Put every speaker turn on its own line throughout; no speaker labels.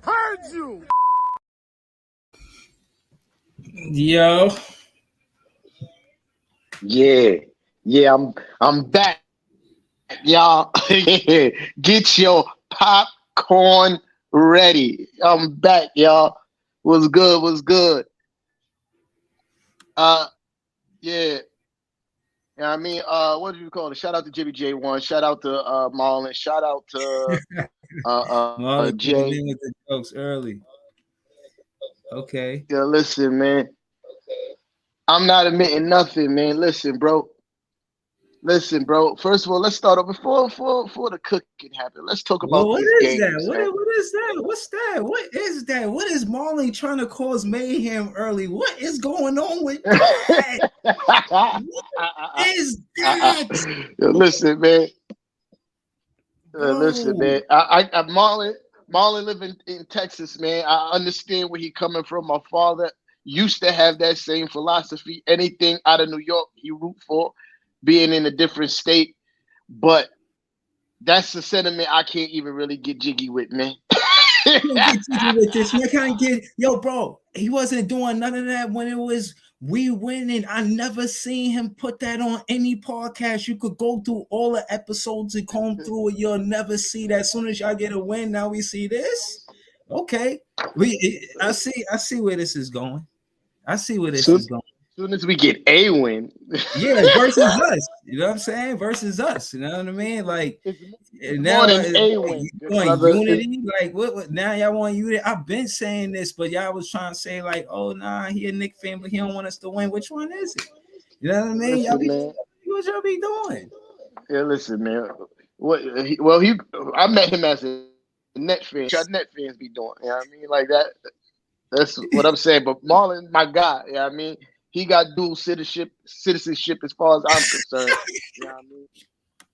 Heard you.
Yo.
Yeah, I'm back, y'all. Get your popcorn ready. I'm back, y'all. What's good? What's good? Uh, yeah. Yeah, I mean, what do you call it? Shout out to Jimmy J1. Shout out to Marlon. Shout out to
Marlon coming
Jay.
in with the jokes early. Okay.
Yeah, listen, man. I'm not admitting nothing, man. Listen, bro. Listen, bro. First of all, let's start off before the cooking happen. Let's talk
Well,
about
what
these
is that?
games, man.
What is that? What's that? What is that? What is Marlon trying to cause mayhem early? What is going on with that? What is that?
Listen, man. Listen,
Bro.
man. Marlon living in Texas, man. I understand where he coming from. My father used to have that same philosophy. Anything out of New York, he root for, being in a different state. But that's the sentiment I can't even really get jiggy with, man.
Get jiggy with this. You can't get bro. He wasn't doing none of that when it was we winning. I never seen him put that on any podcast. You could go through all the episodes and comb through it. You'll never see that. As soon as y'all get a win, now we see this. Okay, I see where this is going. I see where this is going.
Soon as we get a win,
Yeah, versus us. You know what I'm saying? Versus us. You know what I mean? Like
it's
now,
more than a win,
you want
brother.
unity? Like what? Now y'all want unity? I've been saying this, but y'all was trying to say like, oh nah, he a Knicks fan, but he don't want us to win. Which one is it? You know what I mean?
Listen,
What y'all be doing?
Yeah, listen, man. I met him as a net fan. What net fans be doing? You know what I mean? Like that. That's what I'm saying. But Marlon, my guy. You know what I mean? He got dual citizenship as far as I'm concerned. You know what I mean?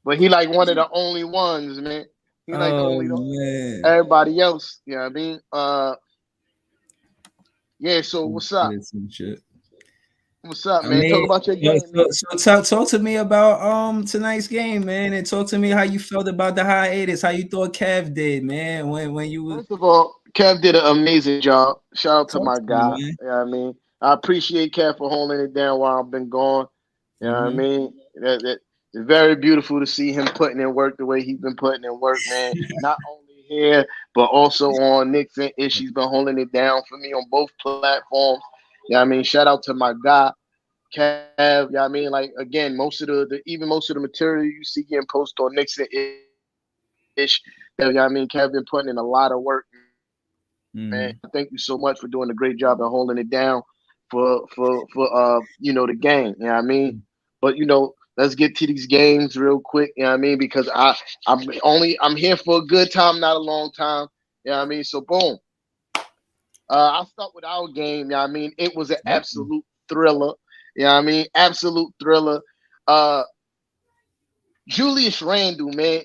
But he like one of the only ones, man. He like the only
man.
Everybody else. You know what I mean? Yeah. So what's up? What's up, man? Talk about your game.
So talk to me about tonight's game, man, and talk to me how you felt about the hiatus, how you thought Kev did, man. When you
First of all, Kev did an amazing job. Shout out to my guy. You know what I mean? I appreciate Kev for holding it down while I've been gone. You know what I mean? It's very beautiful to see him putting in work the way he's been putting in work, man. Not only here, but also on Knicks and Ish. He's been holding it down for me on both platforms. You know what I mean? Shout out to my guy, Kev. You know what I mean? Like, again, most of the material you see getting posted on Knicks and Ish, you know what I mean? Kev been putting in a lot of work, man. Thank you so much for doing a great job of holding it down for the game. You know what I mean? But let's get to these games real quick. You know what I mean? Because I'm here for a good time, not a long time. You know what I mean? So boom. I'll start with our game. You know what I mean? It was an absolute thriller. You know what I mean? Absolute thriller. Julius Randle, man.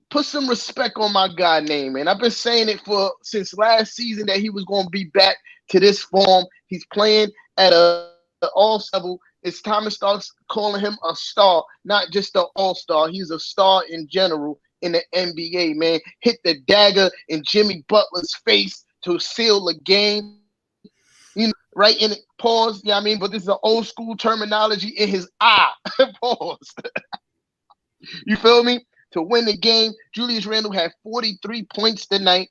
Put some respect on my guy name, man. I've been saying it since last season that he was going to be back to this form. He's playing at an all-star level. It's time to start calling him a star, not just an all-star. He's a star in general in the NBA, man. Hit the dagger in Jimmy Butler's face to seal the game. Right in it. Pause. You know what I mean? But this is an old school terminology in his eye. Pause. You feel me? To win the game, Julius Randle had 43 points tonight,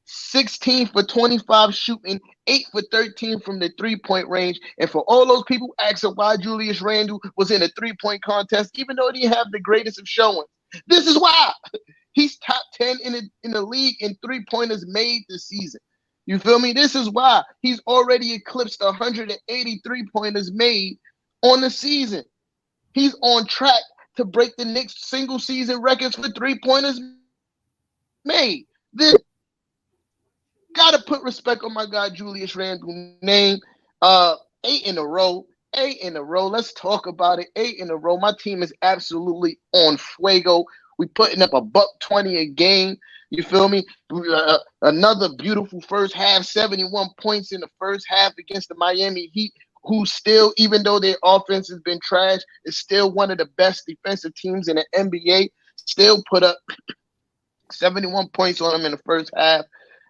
16 for 25 shooting, 8 for 13 from the three-point range. And for all those people asking why Julius Randle was in a three-point contest, even though he didn't have the greatest of showings, this is why. He's top 10 in the league in three-pointers made this season. You feel me? This is why he's already eclipsed 180 three-pointers made on the season. He's on track to break the Knicks single season records for three-pointers made. This gotta put respect on my guy Julius Randle's name. 8 in a row. 8 in a row. Let's talk about it. 8 in a row. My team is absolutely on fuego. We putting up $120 a game. You feel me? Another beautiful first half, 71 points in the first half against the Miami Heat, who still, even though their offense has been trash, is still one of the best defensive teams in the NBA. Still put up 71 points on him in the first half.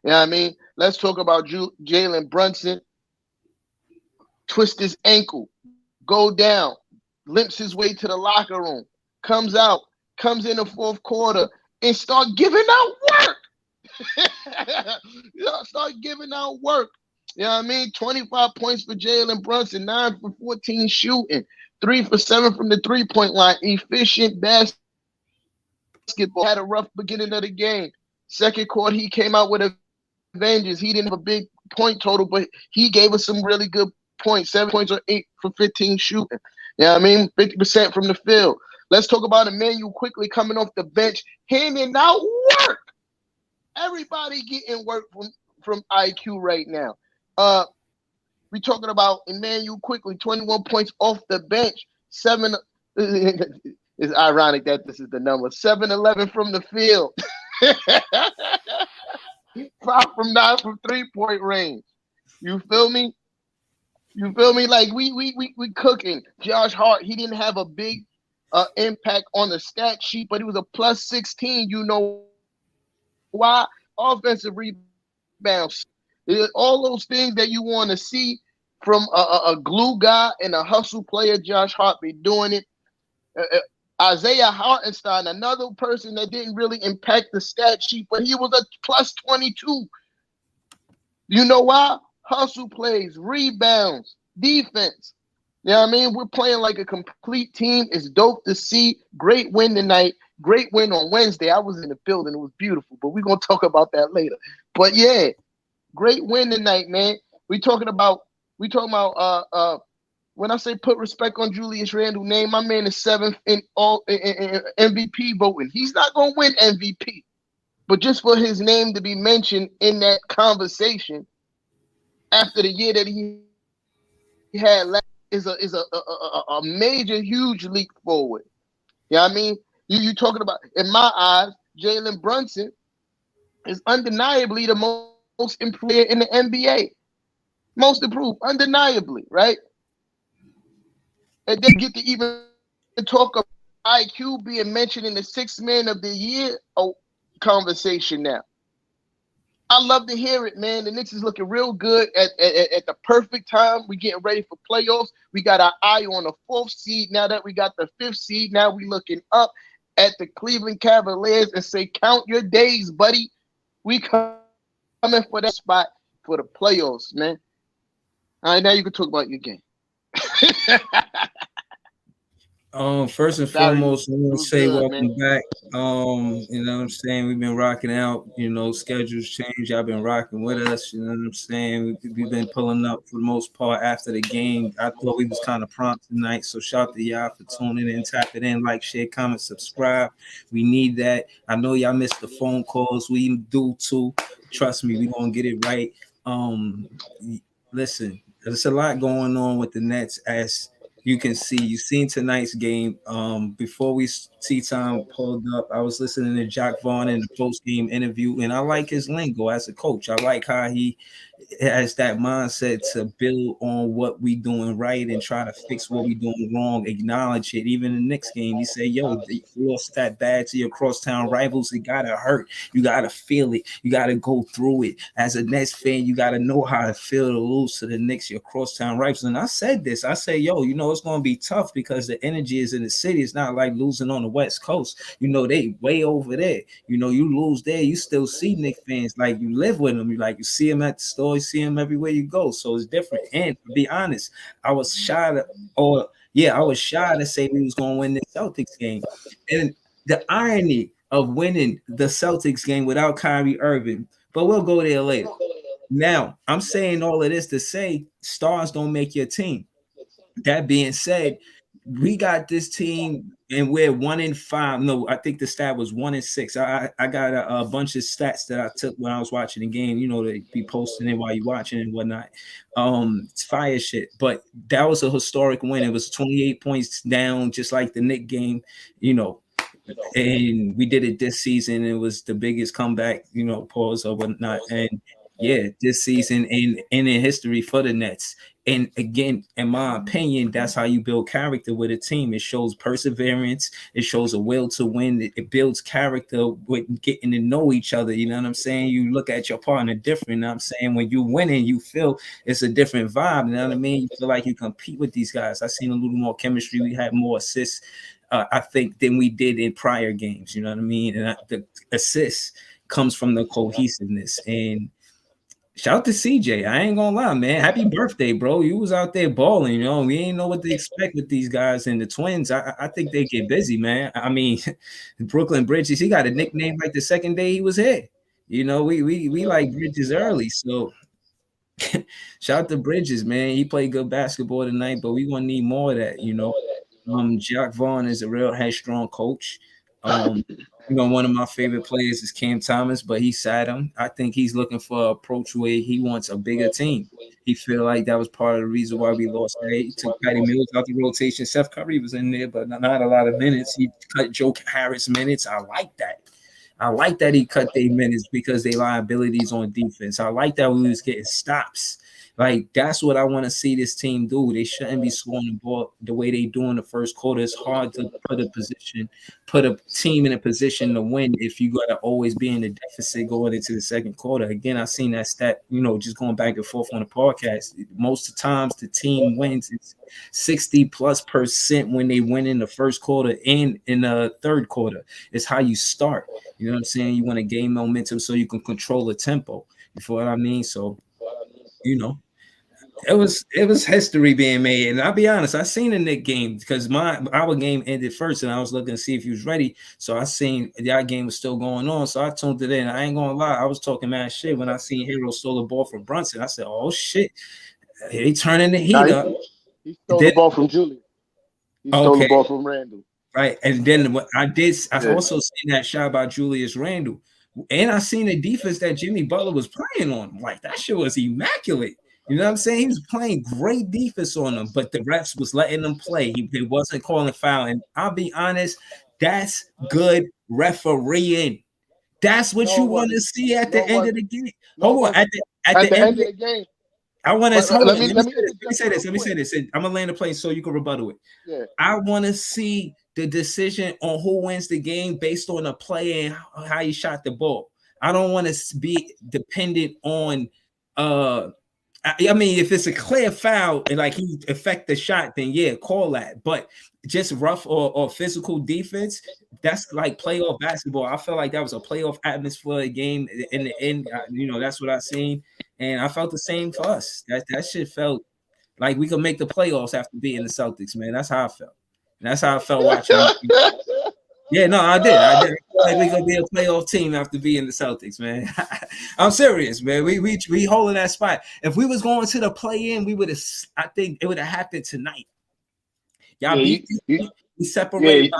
You know what I mean? Let's talk about Jalen Brunson. Twist his ankle, go down, limps his way to the locker room, comes out, comes in the fourth quarter, and start giving out work. Start giving out work. You know what I mean? 25 points for Jalen Brunson, 9 for 14 shooting, 3 for 7 from the three-point line. Efficient basketball. Had a rough beginning of the game. Second quarter, he came out with a vengeance. He didn't have a big point total, but he gave us some really good points. 7 points or 8 for 15 shooting. You know what I mean? 50% from the field. Let's talk about Emmanuel quickly coming off the bench, handing out work. Everybody getting work from IQ right now. We talking about Emmanuel quickly, 21 points off the bench, 7. It's ironic that this is the number. 7-11 from the field. 5 from 9 from 3-point range. You feel me? You feel me? Like we cooking. Josh Hart, he didn't have a big impact on the stat sheet, but he was a plus 16. You know why? Offensive rebounds. All those things that you want to see from a glue guy and a hustle player. Josh Hart be doing it. Isaiah Hartenstein, another person that didn't really impact the stat sheet, but he was a plus 22. You know why? Hustle plays, rebounds, defense. You know what I mean? We're playing like a complete team. It's dope to see. Great win tonight. Great win on Wednesday. I was in the building. It was beautiful, but we're going to talk about that later. But yeah, great win tonight, man. We talking about when I say put respect on Julius Randle's name, my man is 7th in MVP voting. He's not going to win MVP, but just for his name to be mentioned in that conversation after the year that he had last is a major, huge leap forward. You know what I mean? You talking about, in my eyes, Jalen Brunson is undeniably the most improved player in the NBA. Most improved, undeniably, right? And then get to even talk about IQ being mentioned in the 6th Man of the Year conversation now. I love to hear it, man. The Knicks is looking real good at the perfect time. We're getting ready for playoffs. We got our eye on the 4th seed. Now that we got the 5th seed, now we looking up at the Cleveland Cavaliers and say, count your days, buddy. We coming for that spot for the playoffs, man. All right, now you can talk about your game.
First and foremost, I want to say welcome back. You know what I'm saying? We've been rocking out, schedules change. Y'all been rocking with us, you know what I'm saying? We've been pulling up for the most part after the game. I thought we was kind of prompt tonight, so shout out to y'all for tuning in, tap it in, like, share, comment, subscribe. We need that. I know y'all missed the phone calls. We do too. Trust me, we gonna get it right. Listen, there's a lot going on with the Nets as you can see. You seen tonight's game. Before we see time pulled up, I was listening to Jack Vaughn in the post-game interview, and I like his lingo as a coach. I like how he has that mindset to build on what we doing right and try to fix what we doing wrong, acknowledge it. Even in the next game, he said, yo, you lost that bad to your crosstown rivals. It gotta hurt. You gotta feel it. You gotta go through it. As a Nets fan, you gotta know how to feel to lose to the Knicks, your crosstown rivals. And I said this, I say, yo, it's gonna be tough because the energy is in the city. It's not like losing on the West Coast. They way over there. You lose there, you still see Knicks fans, like you live with them. You see them at the store, you see them everywhere you go. So it's different. And to be honest, I was shy to say we was gonna win the Celtics game. And the irony of winning the Celtics game without Kyrie Irving, but we'll go there later. Now, I'm saying all of this to say stars don't make your team. That being said, we got this team and we're 1-5. No, I think the stat was 1-6. I got a bunch of stats that I took when I was watching the game. They be posting it while you're watching and whatnot. It's fire shit. But that was a historic win. It was 28 points down, just like the Knicks game, and we did it this season. It was the biggest comeback, pause or whatnot. And Yeah, this season and in history for the Nets. And again, in my opinion, that's how you build character with a team. It shows perseverance. It shows a will to win. It builds character with getting to know each other. You know what I'm saying? You look at your partner different. You know what I'm saying? When you winning, you feel it's a different vibe. You know what I mean? You feel like you compete with these guys. I seen a little more chemistry. We had more assists, I think, than we did in prior games. You know what I mean? And the assists comes from the cohesiveness. And shout out to CJ. I ain't gonna lie, man. Happy birthday, bro. You was out there balling, you know. We ain't know what to expect with these guys and the twins. I think they get busy, man. I mean, Brooklyn Bridges, he got a nickname like the second day he was here. You know, we like Bridges early. So shout out to Bridges, man. He played good basketball tonight, but we gonna need more of that, you know. Jack Vaughn is a real headstrong coach. One of my favorite players is Cam Thomas, but he sat him. I think he's looking for an approach where he wants a bigger team. He feel like that was part of the reason why we lost. He took Patty Mills out the rotation. Seth Curry was in there, but not a lot of minutes. He cut Joe Harris minutes. I like that. I like that he cut their minutes because they liabilities on defense. I like that we was getting stops. Like, that's what I want to see this team do. They shouldn't be scoring the ball the way they do in the first quarter. It's hard to put a team in a position to win if you got to always be in the deficit going into the second quarter. Again, I seen that stat, just going back and forth on the podcast. Most of the times the team wins. It's 60+% when they win in the first quarter and in the third quarter. It's how you start. You know what I'm saying? You want to gain momentum so you can control the tempo. You feel what I mean? So, it was history being made. And I'll be honest, I seen the Knicks game because our game ended first, and I was looking to see if he was ready. So I seen that game was still going on. So I tuned it in. I ain't gonna lie, I was talking mad shit when I seen Hero stole the ball from Brunson. I said, "Oh shit, he turning the heat up."
He stole the ball from Julius. He stole the ball from Randall.
Right, and then what I did, I also seen that shot by Julius Randle, and I seen the defense that Jimmy Butler was playing on. Like, that shit was immaculate. You know what I'm saying? He was playing great defense on them, but the refs was letting them play. He wasn't calling foul. And I'll be honest, that's good refereeing. That's what you want to see at the end of the game. Hold on, at the end of the game. I want to let me say this. Let me say this. I'm gonna land the plane so you can rebuttal it.
Yeah.
I want to see the decision on who wins the game based on the play and how you shot the ball. I don't want to be dependent on I mean, if it's a clear foul and like he affect the shot, then yeah, call that. But just rough or physical defense, that's like playoff basketball. I felt like that was a playoff atmosphere game in the end. That's what I seen, and I felt the same for us. That shit felt like we could make the playoffs after beating the Celtics, man. That's how I felt. And that's how I felt watching. Yeah, no, I did. I feel like we're gonna be a playoff team after being the Celtics, man. I'm serious, man. We holding that spot. If we was going to the play-in, we would have. I think it would have happened tonight. Y'all beat. We separated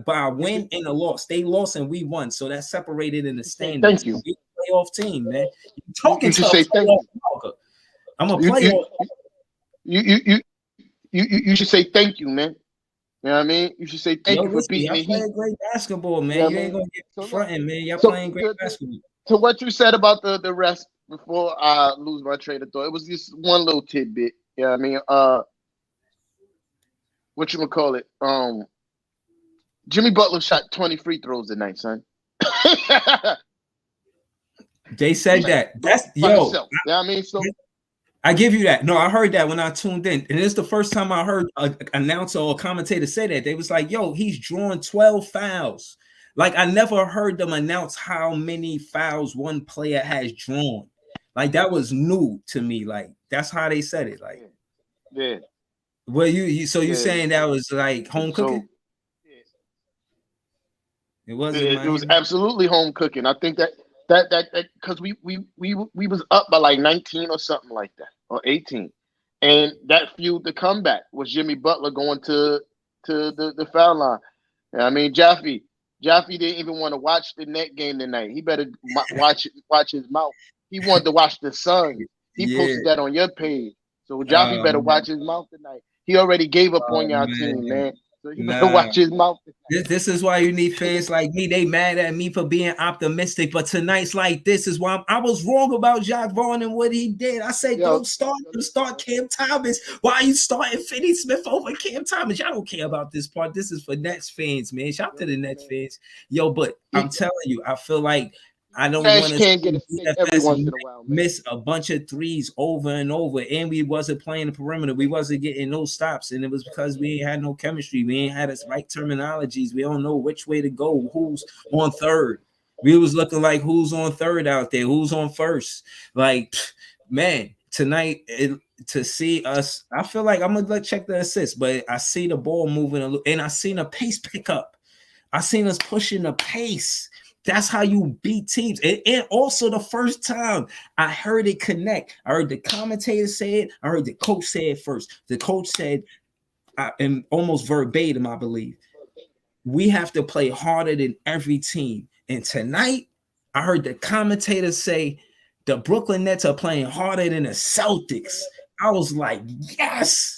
by a win and a loss. They lost and we won, so that's separated in the standings.
Thank you.
We a playoff team, man. You talking
you should say thank you.
I'm a playoff.
You should say thank you, man. You know what I mean? You should say thank you for beating the Heat.
Playing great basketball, man. You ain't gonna get fronting, man. Y'all playing great basketball.
To what you said about the rest before I lose my train of thought, it was just one little tidbit. You know what I mean? What you gonna call it? Jimmy Butler shot 20 free throws tonight, son.
They said that. That's
you know what I mean? So
I give you that. No, I heard that when I tuned in. And it's the first time I heard an announcer or a commentator say that. They was like, yo, he's drawing 12 fouls. Like, I never heard them announce how many fouls one player has drawn. Like, that was new to me. Like, that's how they said it. Like,
yeah.
Well, you saying that was like home cooking? It wasn't.
It was absolutely home cooking. I think that because we was up by like 19 or something like that, or 18, and that fueled the comeback was Jimmy Butler going to the foul line. I mean, Jaffe didn't even want to watch the net game tonight. He better watch his mouth. He wanted to watch the Suns. He posted that on your page. So Jaffe better watch his mouth tonight. He already gave up on y'all team, man. So you better watch his mouth.
This is why you need fans like me. They mad at me for being optimistic, but tonight's like this is why I was wrong about Jacques Vaughn and what he did. I said, don't start Cam Thomas. Why are you starting Finney Smith over Cam Thomas? Y'all don't care about this part. This is for Nets fans, man. Shout out to the Nets fans. Yo, but I'm telling you, I feel like I don't want to
get a stick every once in a while, man.
Miss a bunch of threes over and over, and we wasn't playing the perimeter. We wasn't getting no stops, and it was because we ain't had no chemistry. We ain't had the right terminologies. We don't know which way to go. Who's on third? We was looking like who's on third out there, who's on first. Like, man, tonight to see us, I feel like I'm gonna check the assists, but I see the ball moving, and I seen a pace pickup. I seen us pushing the pace. That's how you beat teams. And also the first time I heard it connect. I heard the commentator say it. I heard the coach say it first. The coach said, and almost verbatim, I believe, we have to play harder than every team. And tonight, I heard the commentator say, the Brooklyn Nets are playing harder than the Celtics. I was like, yes.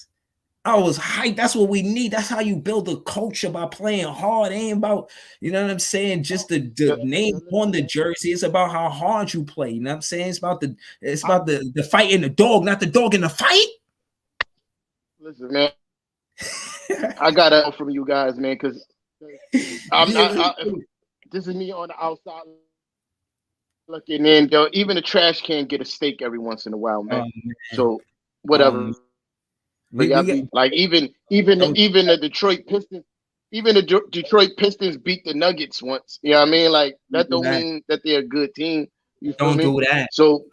I was hyped. That's what we need. That's how you build a culture, by playing hard. It ain't about, you know what I'm saying, just the name on the jersey. It's about how hard you play. You know what I'm saying? It's about the fight in the dog, not the dog in the fight.
Listen, man. I got out from you guys, man, because this is me on the outside looking in. Yo, even the trash can get a steak every once in a while, man. So whatever. But like even the Detroit Pistons, Detroit Pistons beat the Nuggets once. You know what I mean? Like that don't mean that they're a good team. You
don't do that.
So,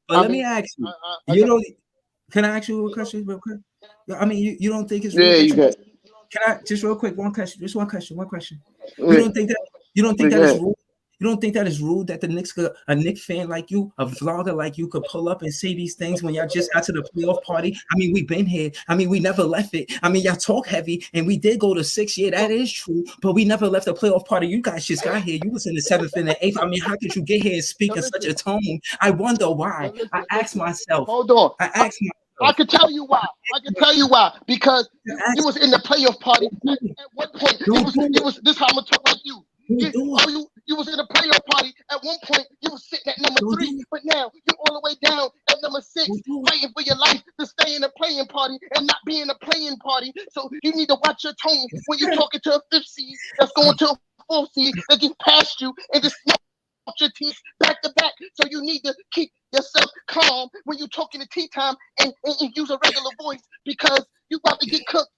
but let me ask you. Can I ask you a question real quick? I mean, you don't think it's rude?
You can.
Can I just real quick one question? Just one question. You don't think that is rude? You don't think that is rude that a Knicks fan like you, a vlogger like you, could pull up and say these things when y'all just got to the playoff party? I mean, we've been here. I mean, we never left it. I mean, y'all talk heavy, and we did go to 6. Yeah, that is true. But we never left the playoff party. You guys just got here. You was in the 7th and the 8th. I mean, how could you get here and speak in such a tone? I wonder why. I ask myself.
Hold on.
I
can tell you why. Because you was in the playoff party. At what point? It was this. How I'm gonna talk like you. You was in a playoff party. At one point, you was sitting at number 3, but now you're all the way down at number 6, fighting for your life to stay in a playing party and not be in a playing party. So you need to watch your tone when you're talking to a 5th seed that's going to a 4th seed that just passed you and just smacked your teeth back to back. So you need to keep yourself calm when you're talking to tea time and use a regular voice, because you about to get cooked.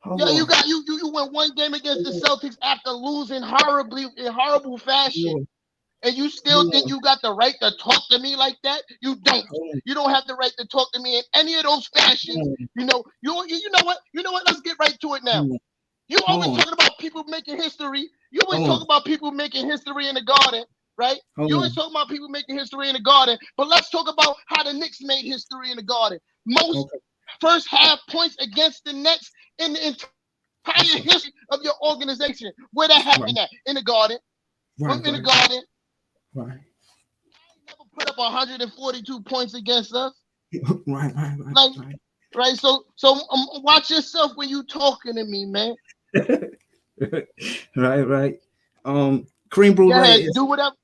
You won one game against the Celtics after losing in horrible fashion, and you still think you got the right to talk to me like that? You don't. You don't have the right to talk to me in any of those fashions. You know what? Let's get right to it now. You always talking about people making history. You always talk about people making history in the Garden, right? You always talk about people making history in the Garden. But let's talk about how the Knicks made history in the Garden. Most first half points against the Nets in the entire history of your organization. Where that happened at? In the Garden. In the Garden.
Right.
Never put up 142 points against us. Right. So watch yourself when you talking to me, man.
Right. Cream brulee.
Do whatever.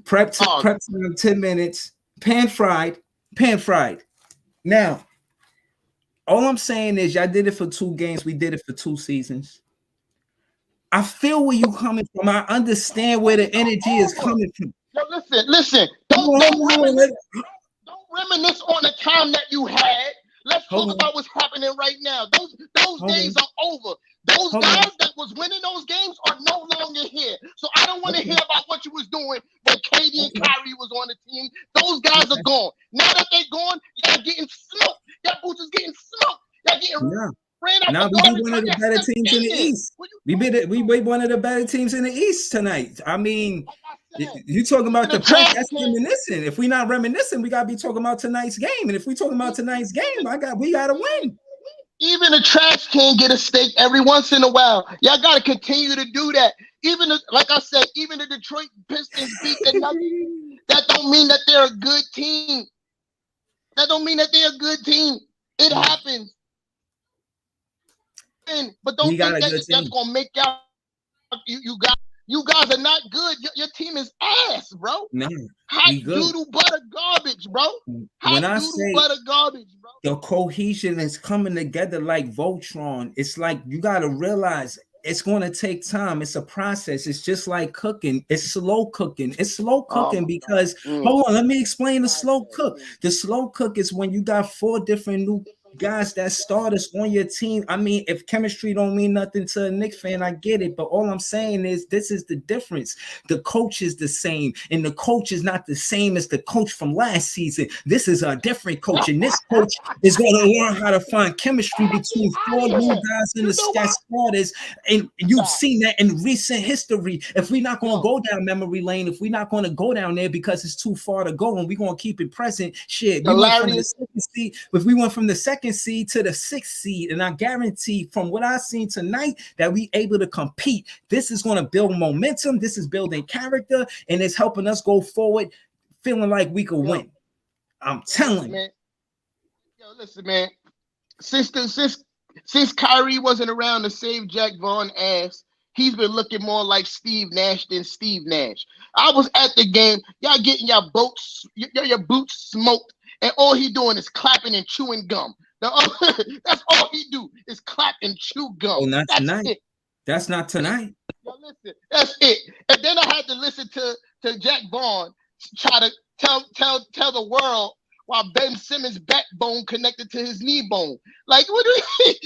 Prep time 10 minutes. Pan fried. Now, all I'm saying is y'all did it for 2 games. We did it for 2 seasons. I feel where you coming from. I understand where the energy is coming from.
Yo, listen. Don't reminisce on the time that you had. Let's talk about what's happening right now. Those days are over. Those guys that was winning those games are no longer here. So I don't want to hear about what you was doing when KD and Kyrie was on the team. Those guys are gone. Now that they're gone, y'all getting smoked. Y'all boots is getting smoked. Y'all getting ran out.
Now we be one of the better teams in the East. We be one of the better teams in the East tonight. I mean, you talking about the point that's reminiscing. If we not reminiscing, we gotta be talking about tonight's game. And if we talking about tonight's game, we gotta win.
Even the trash can get a steak every once in a while. Y'all gotta continue to do that. Like I said, even the Detroit Pistons beat the Nuggets. That don't mean that they're a good team. It happens. but
We
don't
got
think
a
that
good
that's
team.
gonna make y'all. You guys are not good. Your team is ass, bro.
No,
Hot
we good.
doodle butter garbage, bro. Hot
When I
doodle
say
butter garbage, bro.
the cohesion is coming together like Voltron, it's like you got to realize it's going to take time. It's a process. It's just like cooking. It's slow cooking. It's slow
Oh
cooking
my
because
God.
hold on, let me explain the slow cook. The slow cook is when you got 4 different new guys that starters on your team. I mean, if chemistry don't mean nothing to a Knicks fan, I get it. But all I'm saying is this is the difference. The coach is the same, and the coach is not the same as the coach from last season. This is a different coach, and this coach is going to learn how to find chemistry between 4 new guys in
You
the
know why?
starters. And you've seen that in recent history. If we're not going to go down memory lane, if we're not going to go down there because it's too far to go, and we're going to keep it present, shit, we went from the second seed. If we went from the second seed to the 6th seed, and I guarantee from what I've seen tonight that we able to compete. This is going to build momentum. This is building character, and it's helping us go forward, feeling like we could win. I'm telling you.
Listen, man. Since Kyrie wasn't around to save Jack Vaughn ass, he's been looking more like Steve Nash than Steve Nash. I was at the game. Y'all getting your boots smoked, and all he doing is clapping and chewing gum. That's all he do is clap and chew gum.
Oh, not
that's
tonight.
It.
That's not tonight.
Yo, listen, that's it. And then I had to listen to Jack Vaughn try to tell the world why Ben Simmons' backbone connected to his knee bone. Like, what do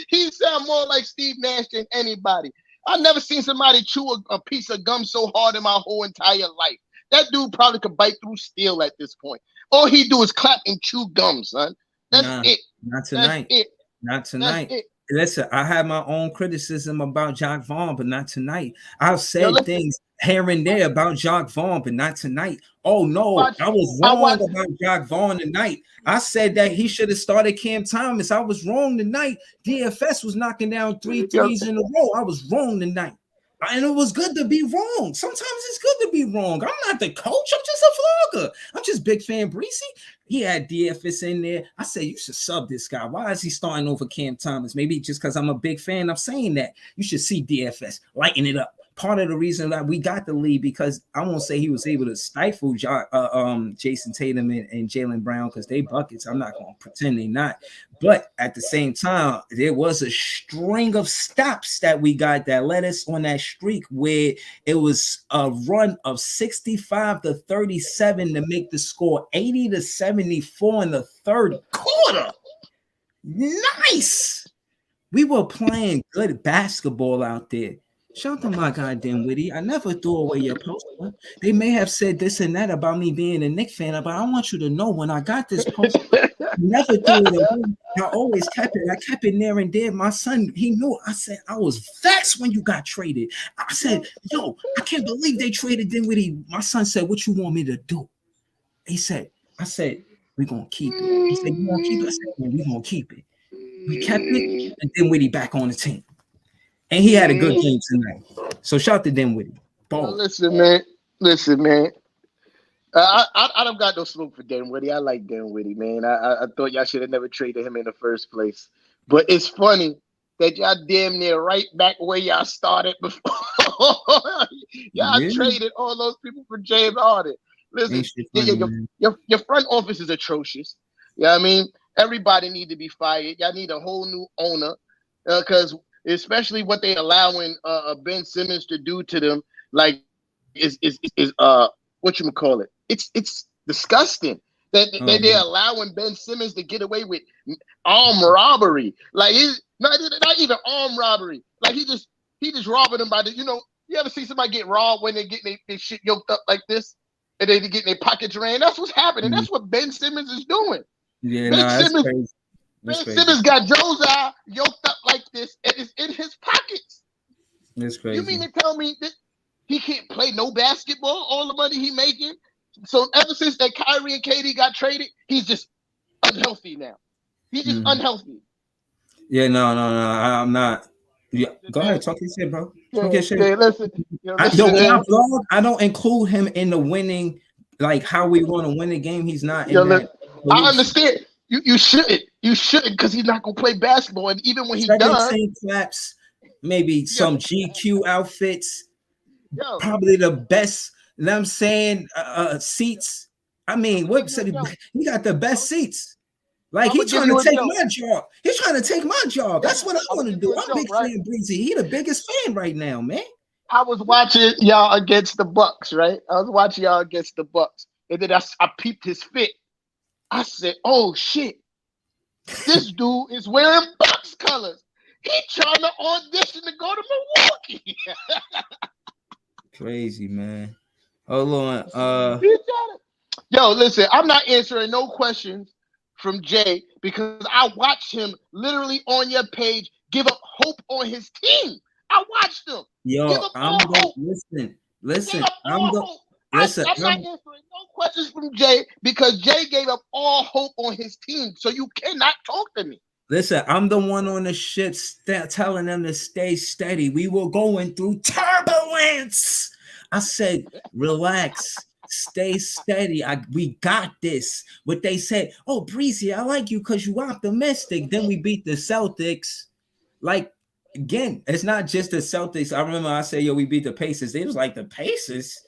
he sound more like Steve Nash than anybody. I've never seen somebody chew a piece of gum so hard in my whole entire life. That dude probably could bite through steel at this point. All he do is clap and chew gum, son. That's it.
Not tonight.
That's it.
Not tonight.
That's it.
Listen, I have my own criticism about Jacques Vaughn, but not tonight. I've said things here and there about Jacques Vaughn, but not tonight. Oh no, I was wrong about Jacques Vaughn tonight. I said that he should have started Cam Thomas. I was wrong tonight. DFS was knocking down 3 threes in a row. I was wrong tonight. And it was good to be wrong. Sometimes it's good to be wrong. I'm not the coach. I'm just a vlogger. I'm just Big Fan Breezy. He had DFS in there. I said, you should sub this guy. Why is he starting over Cam Thomas? Maybe just because I'm a big fan. I'm saying that. You should see DFS. Lighten it up. Part of the reason that we got the lead because I won't say he was able to stifle Jason Tatum and Jaylen Brown because they buckets. I'm not going to pretend they not. But at the same time, there was a string of stops that we got that led us on that streak where it was a run of 65-37 to make the score 80-74 in the third quarter. Nice. We were playing good basketball out there. Shout out to my goddamn Witty. I never threw away your poster. They may have said this and that about me being a Knicks fan, but I want you to know when I got this poster, I never threw it away. I always kept it. I kept it near and dear. My son, he knew. I said, I was vexed when you got traded. I said, yo, I can't believe they traded Dinwiddie. My son said, what you want me to do? I said, we're going to keep it. He said, you want to keep it? I said, yeah, we're going to keep it. We kept it, and Dinwiddie back on the team. And he had a good game tonight. So shout to Dinwiddie.
Listen, man. I don't got no smoke for Dinwiddie. I like Dinwiddie, man. I thought y'all should have never traded him in the first place. But it's funny that y'all damn near right back where y'all started before. Y'all traded all those people for James Harden. Listen, your front office is atrocious. You know what I mean? Everybody need to be fired. Y'all need a whole new owner because especially what they allowing Ben Simmons to do to them, like is what you call it? It's disgusting that they're allowing Ben Simmons to get away with armed robbery. Like he's not even armed robbery. Like he just robbing them by the. You ever see somebody get robbed when they get their shit yoked up like this and they get their pockets drained? That's what's happening. That's what Ben Simmons is doing.
Yeah, that's crazy.
Ben Simmons got Joe's eye yoked up like this, and it's in his pockets.
That's crazy.
You mean to tell me that he can't play no basketball? All the money he making. So ever since that Kyrie and KD got traded, he's just unhealthy now. He's just unhealthy.
Yeah, no, I'm not. Yeah, go ahead, talk your shit, bro. Talk your shit.
Yeah, listen.
When I vlog, I don't include him in the winning, like how we want to win the game. He's not in that.
I understand. You shouldn't. You shouldn't, because he's not gonna play basketball. And even when he does,
17 claps, maybe
yo,
some GQ outfits,
yo,
probably the best. You know what I'm saying? Seats. I
I'm
mean,
gonna give
what
you a
said
yo.
he got the best
I'm,
seats? Like
I'm
he
gonna give
trying to
you a
take
yo.
my job. He's trying to take my job.
Yo,
That's what I
I'm
want
gonna
to
give you
do.
a
I'm a
joke,
big
right?
fan of Breezy. He the biggest fan right now, man.
I was watching y'all against the Bucks, right? I was watching y'all against the Bucks, and then I peeped his fit. I said, "Oh shit, this dude is wearing Bucks colors. He trying to audition to go to Milwaukee."
Crazy, man. Hold on.
He trying to- Yo, listen, I'm not answering no questions from Jay because I watched him literally on your page give up hope on his team. I watched him give
Yo,
up
I'm
all
the
hope.
listen,
He gave
listen.
up all hope.
Listen.
I'm not answering no questions from Jay because Jay gave up all hope on his team. So you cannot talk to me.
Listen, I'm the one on the ship telling them to stay steady. We were going through turbulence. I said, relax, stay steady. We got this. What they said, oh, Breezy, I like you because you optimistic. Then we beat the Celtics. Like, again, it's not just the Celtics. I remember I said, yo, we beat the Pacers. They was like, the Pacers?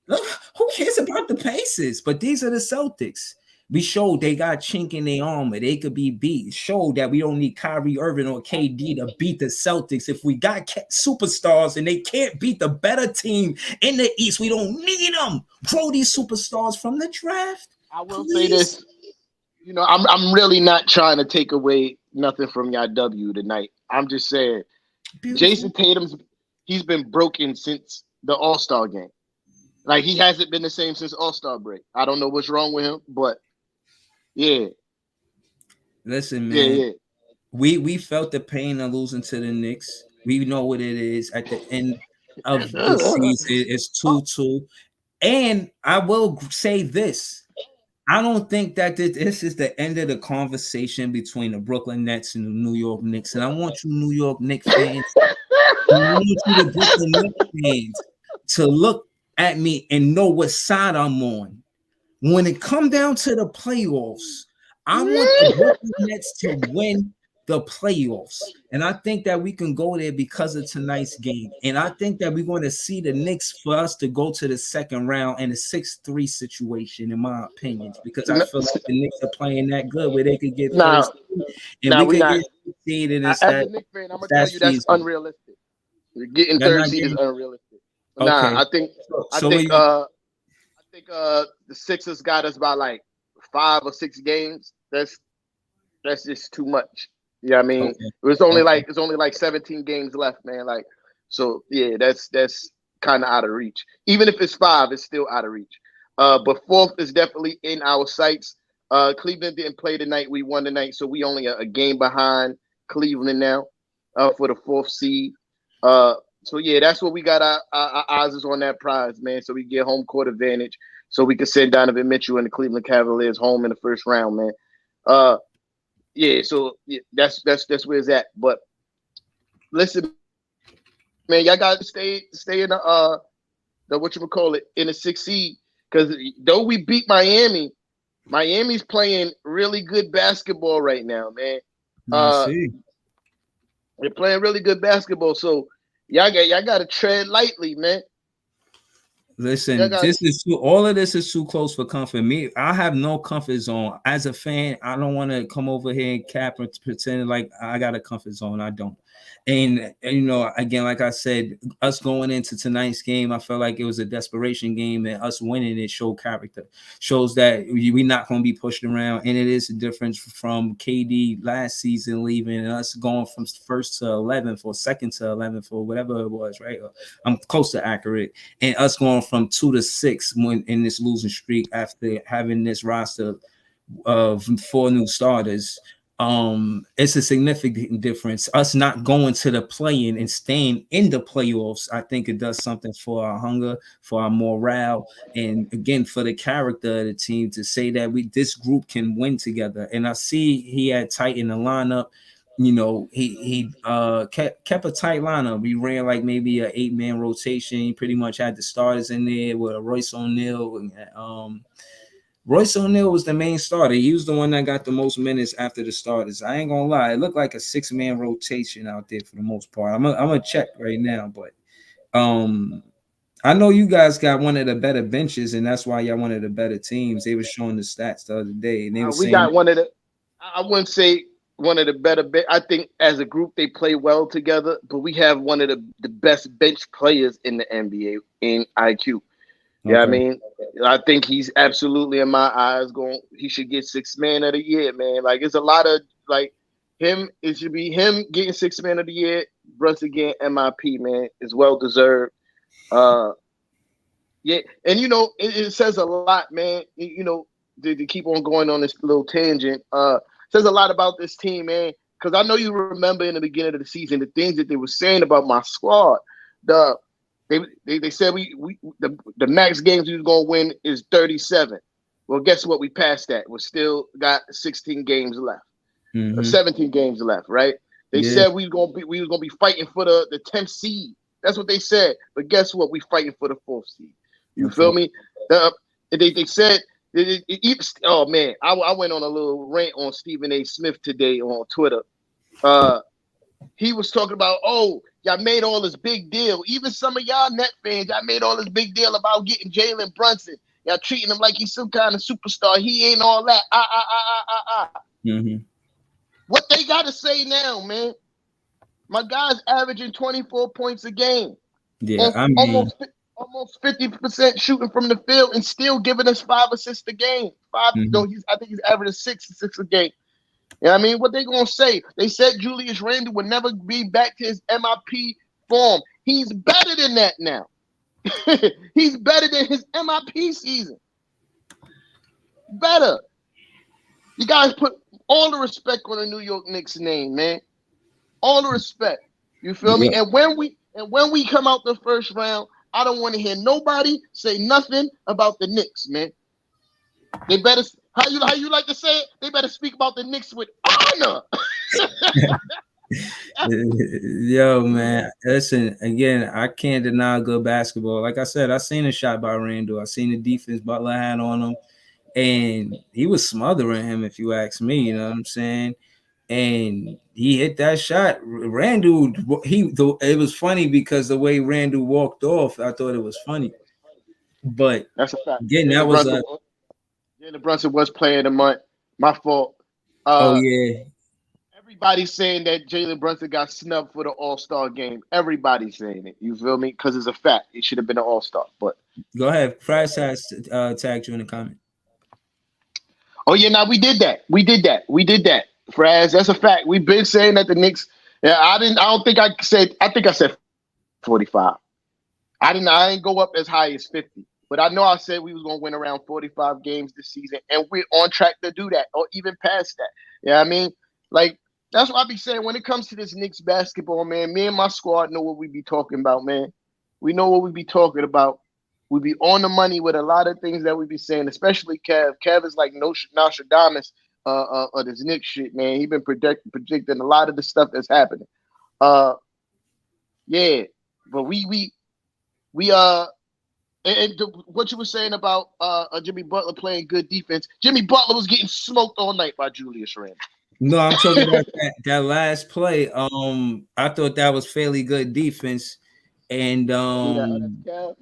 Look, who cares about the Pacers? But these are the Celtics. We showed they got chink in their armor. They could be beat. Showed that we don't need Kyrie Irving or KD to beat the Celtics. If we got superstars and they can't beat the better team in the East, we don't need them. Throw these superstars from the draft,
I will say
please.
this. I'm really not trying to take away nothing from y'all W tonight. I'm just saying
Beautiful.
Jason Tatum's he's been broken since the All-Star game. Like he hasn't been the same since All-Star break. I don't know what's wrong with him, but yeah,
Listen,
yeah,
man.
yeah.
We felt the pain of losing to the Knicks. We know what it is at the end of the season. It's 2-2. And I will say this. I don't think that this is the end of the conversation between the Brooklyn Nets and the New York Knicks. And I want you New York Knicks fans, I want you the Brooklyn Nets fans to look at me and know what side I'm on. When it come down to the playoffs, I want the Brooklyn Nets to win the playoffs. And I think that we can go there because of tonight's game. And I think that we're going to see the Knicks for us to go to the second round in a 6-3 situation, in my opinion, because I feel like the Knicks are playing that good where they could get
Nah,
first and
nah,
we
we
could
not.
get seeded and
As a Knicks fan, I'm gonna tell
that's
you that's
feasible.
unrealistic. Getting
They're
third
not
seed is
getting
unrealistic.
okay.
Nah, I
So
think the Sixers got us by like 5 or 6 games. That's just too much. Yeah, I mean,
okay. Okay.
it's only like 17 games left, man. Like, so yeah, that's kind of out of reach. Even if it's 5, it's still out of reach. But fourth is definitely in our sights. Cleveland didn't play tonight. We won tonight, so we only a game behind Cleveland now for the fourth seed. Uh, so yeah, that's what we got our eyes is on that prize, man. So we get home court advantage, so we can send Donovan Mitchell and the Cleveland Cavaliers home in the first round, man. Uh, yeah, so yeah, that's where it's at. But listen, man, y'all got to stay in the what you call it in the 6th seed because though we beat Miami's playing really good basketball right now, man.
I
Uh,
see.
they're playing really good basketball, so y'all got to tread lightly, man. Y'all
Listen,
got
this is too. All of this is too close for comfort. Me, I have no comfort zone. As a fan, I don't want to come over here and cap and pretend like I got a comfort zone. I don't. And you know, again, like I said, us going into tonight's game, I felt like it was a desperation game, and us winning it showed character, shows that we're not going to be pushed around, and it is a difference from KD last season leaving and us going from first to 11th or second to 11th or whatever it was. Right, I'm close to accurate, and us going from 2 to 6 when in this losing streak after having this roster of 4 new starters. It's a significant difference. Us not going to the play-in and staying in the playoffs, I think it does something for our hunger, for our morale, and again for the character of the team to say that this group can win together. And I see he had tightened the lineup. You know, he kept a tight lineup. We ran like maybe a 8-man rotation. He pretty much had the starters in there with Royce O'Neal and Royce O'Neal was the main starter. He was the one that got the most minutes after the starters. I ain't gonna lie, it looked like a 6-man rotation out there for the most part. I'm gonna check right now, but I know you guys got one of the better benches, and that's why y'all one of the better teams. They were showing the stats the other day, and they were
We
saying,
got one of the. I wouldn't say one of the better. I think as a group they play well together, but we have one of the best bench players in the NBA in IQ. Yeah, I
okay,
mean, I think he's absolutely in my eyes going. He should get 6-man of the year, man. Like it's a lot of like him. It should be him getting 6-man of the year. Brunson getting MIP, man, is well deserved. Uh, yeah, and it says a lot, man. To keep on going on this little tangent, says a lot about this team, man. Because I know you remember in the beginning of the season the things that they were saying about my squad. They said the max games we was gonna win is 37. Well, guess what? We passed that. We still got 16 games left, or 17 games left, right? They said we was gonna be fighting for the 10th seed. That's what they said. But guess what? We fighting for the 4th seed. You feel me? They said. Oh man, I went on a little rant on Stephen A. Smith today on Twitter. He was talking about, y'all made all this big deal. Even some of y'all Net fans, y'all made all this big deal about getting Jalen Brunson. Y'all treating him like he's some kind of superstar. He ain't all that. What they got to say now, man? My guy's averaging 24 points a game.
Yeah, I mean,
almost 50% shooting from the field and still giving us 5 assists a game. I think he's averaging 6 assists a game. You know what I mean? What they gonna say? They said Julius Randle would never be back to his MIP form. He's better than that now. He's better than his MIP season. Better. You guys put all the respect on the New York Knicks name, man. All the respect. You feel me? And when we come out the first round, I don't want to hear nobody say nothing about the Knicks, man. They better, how you like to say it? They better speak about the Knicks with honor.
Yo, man, listen, again, I can't deny good basketball. Like I said, I seen a shot by Randall. I seen the defense Butler had on him, and he was smothering him, if you ask me. You know what I'm saying? And he hit that shot. Randall, it was funny because the way Randall walked off, I thought it was funny. But
that's a fact.
Again, that was
Jalen Brunson was player of the month. My fault.
Yeah.
Everybody's saying that Jalen Brunson got snubbed for the All-Star game. Everybody's saying it. You feel me? Because it's a fact. It should have been an All-Star. But
go ahead. Price has tagged you in the comment.
Oh yeah, now we did that. Fraz, that's a fact. We've been saying that the Knicks. Yeah, I think I said 45. I didn't go up as high as 50. But I know I said we was gonna win around 45 games this season, and we're on track to do that, or even past that. Yeah, I mean, like that's what I be saying when it comes to this Knicks basketball, man. Me and my squad know what we be talking about, man. We know what we be talking about. We be on the money with a lot of things that we be saying, especially Kev. Kev is like Nostradamus of this Knicks shit, man. He been predicting a lot of the stuff that's happening. Yeah, but we and what you were saying about Jimmy Butler playing good defense. Jimmy Butler was getting smoked all night by Julius Randle.
No, I'm talking about that last play. I thought that was fairly good defense. And
that's
where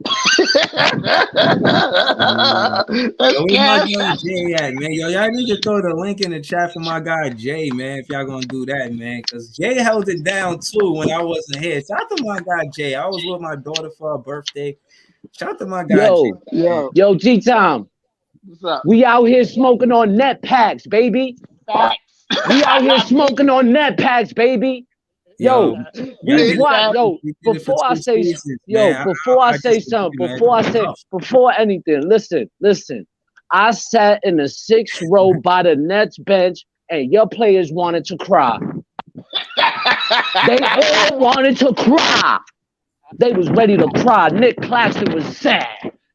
my guy Jay at, man? Yo, y'all need to throw the link in the chat for my guy Jay, man. If y'all gonna do that, man, because Jay held it down too when I wasn't here. Shout out to my guy Jay. I was with my daughter for her birthday. Shout out to my guy Jay.
Yo, G-Time.
What's up?
We out here smoking on net packs, baby.
Facts.
We out here smoking on net packs, baby. Yo, before I say something, before anything, listen. I sat in the 6th row by the Nets bench, and your players wanted to cry. They all wanted to cry. They was ready to cry. Nick Claxton was sad.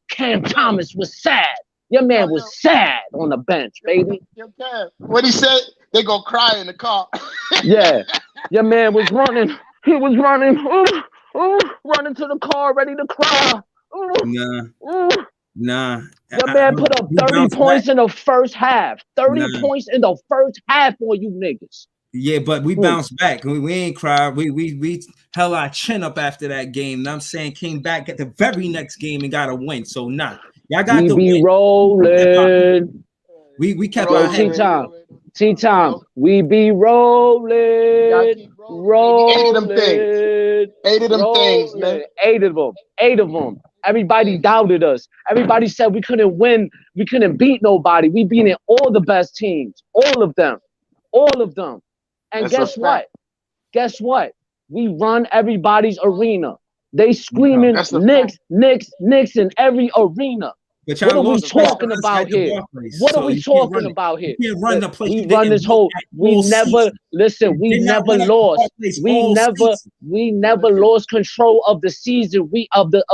Cam Thomas was sad. Your man was sad on the bench, baby.
What he said, they gonna cry in the car.
Yeah. Your man was running. He was running. Running to the car, ready to cry.
Nah.
Your man put up 30 points in the first half. 30 points in the first half on you niggas.
Yeah, but we bounced back. We ain't cried. We held our chin up after that game. And I'm saying came back at the very next game and got a win. So nah. Y'all got the
win. Rolling.
We kept our head.
T-Time. We be rolling. Rolling.
8 of them things, man.
8 of them. Everybody doubted us. Everybody said we couldn't win. We couldn't beat nobody. We beat all the best teams. All of them. And guess what? We run everybody's arena. They screaming Knicks in every arena. What are we talking about here? What are we talking about here? We run this whole. We never listen. We never lost. We never lost control of the season. We of the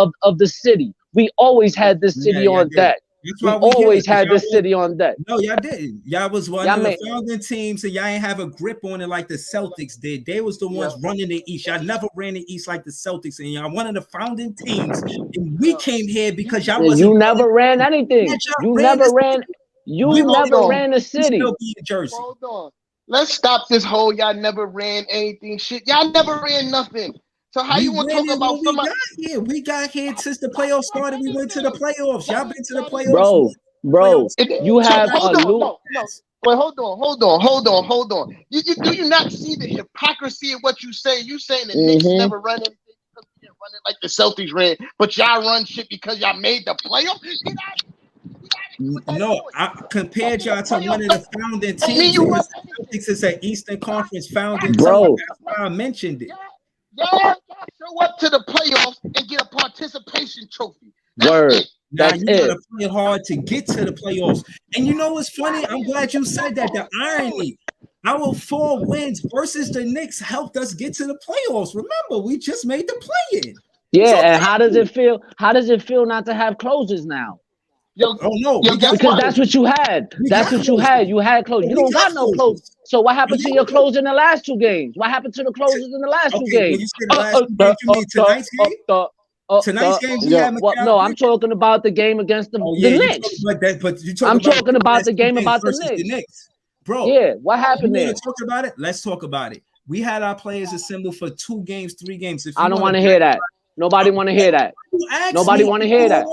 city. We always had this city on deck. We always had this city on deck.
No, y'all didn't. Y'all was one of the founding teams, and y'all ain't have a grip on it like the Celtics did. They was the ones running the East. Y'all never ran the East like the Celtics, and y'all one of the founding teams. And we came here because y'all wasn't.
You never ran anything. You never ran the city.
Hold on. Let's stop this whole y'all never ran anything shit. Y'all never ran nothing. So how you want to talk about somebody?
We got here since the playoffs started. We went to the playoffs. Y'all been to the playoffs,
bro. You have a loop.
Wait, hold on. Do you not see the hypocrisy of what you say? You saying the Knicks never run anything because we didn't run it like the Celtics ran, but y'all run shit because y'all made the playoffs?
No, I compared y'all to one of the founding teams. Celtics is an Eastern Conference founding team. That's why I mentioned it.
Y'all show up to the playoffs and get a participation trophy.
That's
Now you gotta play hard to get to the playoffs. And you know what's funny? I'm glad you said that. The irony, our 4 wins versus the Knicks helped us get to the playoffs. Remember, we just made the play-in.
Yeah, so and how does it feel? How does it feel not to have closers now? Because that's what you had. That's what you had. You had closers. You don't got no closers. So what happened to your closers in the last 2 games? What happened to the closers in the last 2 games?
When you say the last 2 games, you mean tonight's game? Tonight's game,
no, I'm talking about the game against the Knicks. I'm talking about the game about the Knicks.
Bro.
Yeah, what happened there?
Talk about it. Let's talk about it. We had our players assembled for 2 games, 3 games.
I don't want to hear that. Nobody want to hear that. Nobody want to hear that.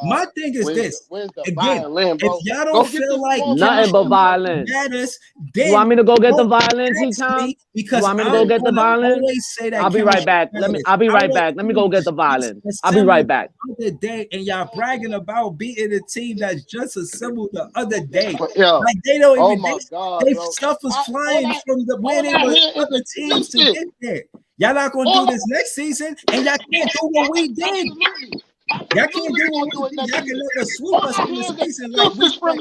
My thing is this. Again, if y'all don't feel like
nothing but violence, you want me to go get the violence, T-Time? You want me to go get the violence? I'll be right back. I'll be right back. Let me go get the violence. I'll be right back.
The day, and y'all bragging about beating a team that's just assembled the other day.
Like
they don't even. They stuff was flying from the where they were other teams to get there. Y'all not gonna do this next season, and y'all can't do what we did. Y'all can't do what we did. Y'all can let us swoop us in the season like we from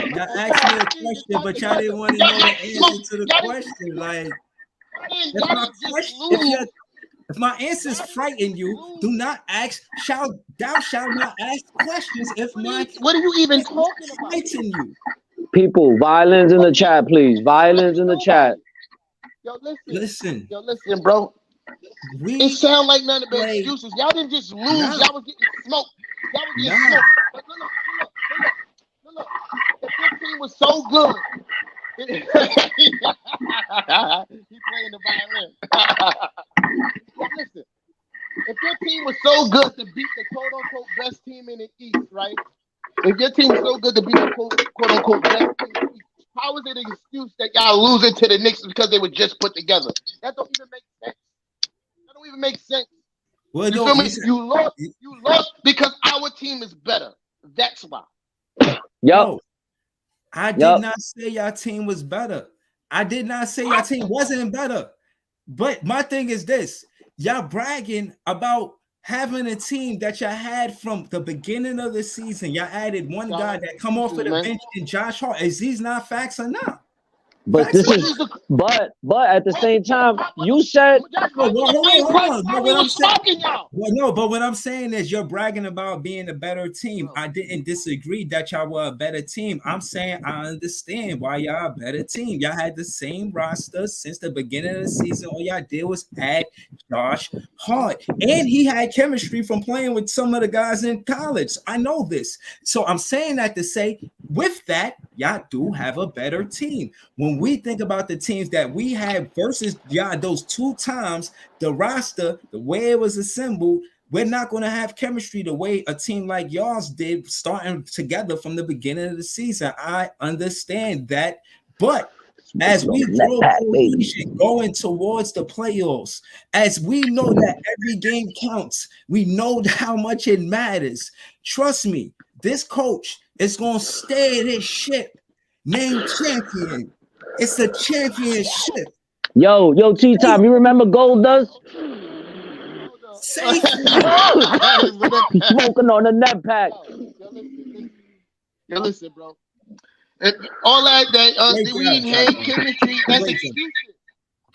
Y'all asked me a question, but y'all didn't want to know the answer to the question. Like, if my answers frighten you, do not ask. Thou shalt not ask questions.
What are you even talking about?
Frighten you.
People, violence in the chat, please. Violence in the chat.
Yo,
listen,
bro. It sound like none of the excuses. Y'all didn't just lose. Y'all was getting smoked. But look. If your team was so good. He's playing the violin. Listen, if your team was so good to beat the quote-unquote best team in the East, right? If your team is so good to beat the quote-unquote best team in the East, how is it an excuse that y'all losing to the Knicks because they were just put together? That don't even make sense. That don't even make sense.
Well,
you feel me? You lost because our team is better. That's why.
Yo.
I did not say your team was better. I did not say your team wasn't better. But my thing is this. Y'all bragging about having a team that y'all had from the beginning of the season. Y'all added one guy that come off of the bench in Josh Hart. Is these not facts or not?
But this is, but at the same time, you said.
Hold on. But what I'm saying is you're bragging about being a better team. I didn't disagree that y'all were a better team. I'm saying I understand why y'all a better team. Y'all had the same roster since the beginning of the season. All y'all did was add Josh Hart, and he had chemistry from playing with some of the guys in college. I know this, so I'm saying that to say, with that, y'all do have a better team. When we think about the teams that we had versus y'all those 2 times, the roster, the way it was assembled, we're not going to have chemistry the way a team like y'all's did starting together from the beginning of the season. I understand that, but as we grow going towards the playoffs, as we know that every game counts, we know how much it matters. Trust me, this coach is going to steer this ship named champion. It's a championship.
Yo, T-Top, you remember Gold Dust?
Safety.
Smoking on the net pack.
Yo, listen, bro. All that we didn't have chemistry, that's excuses.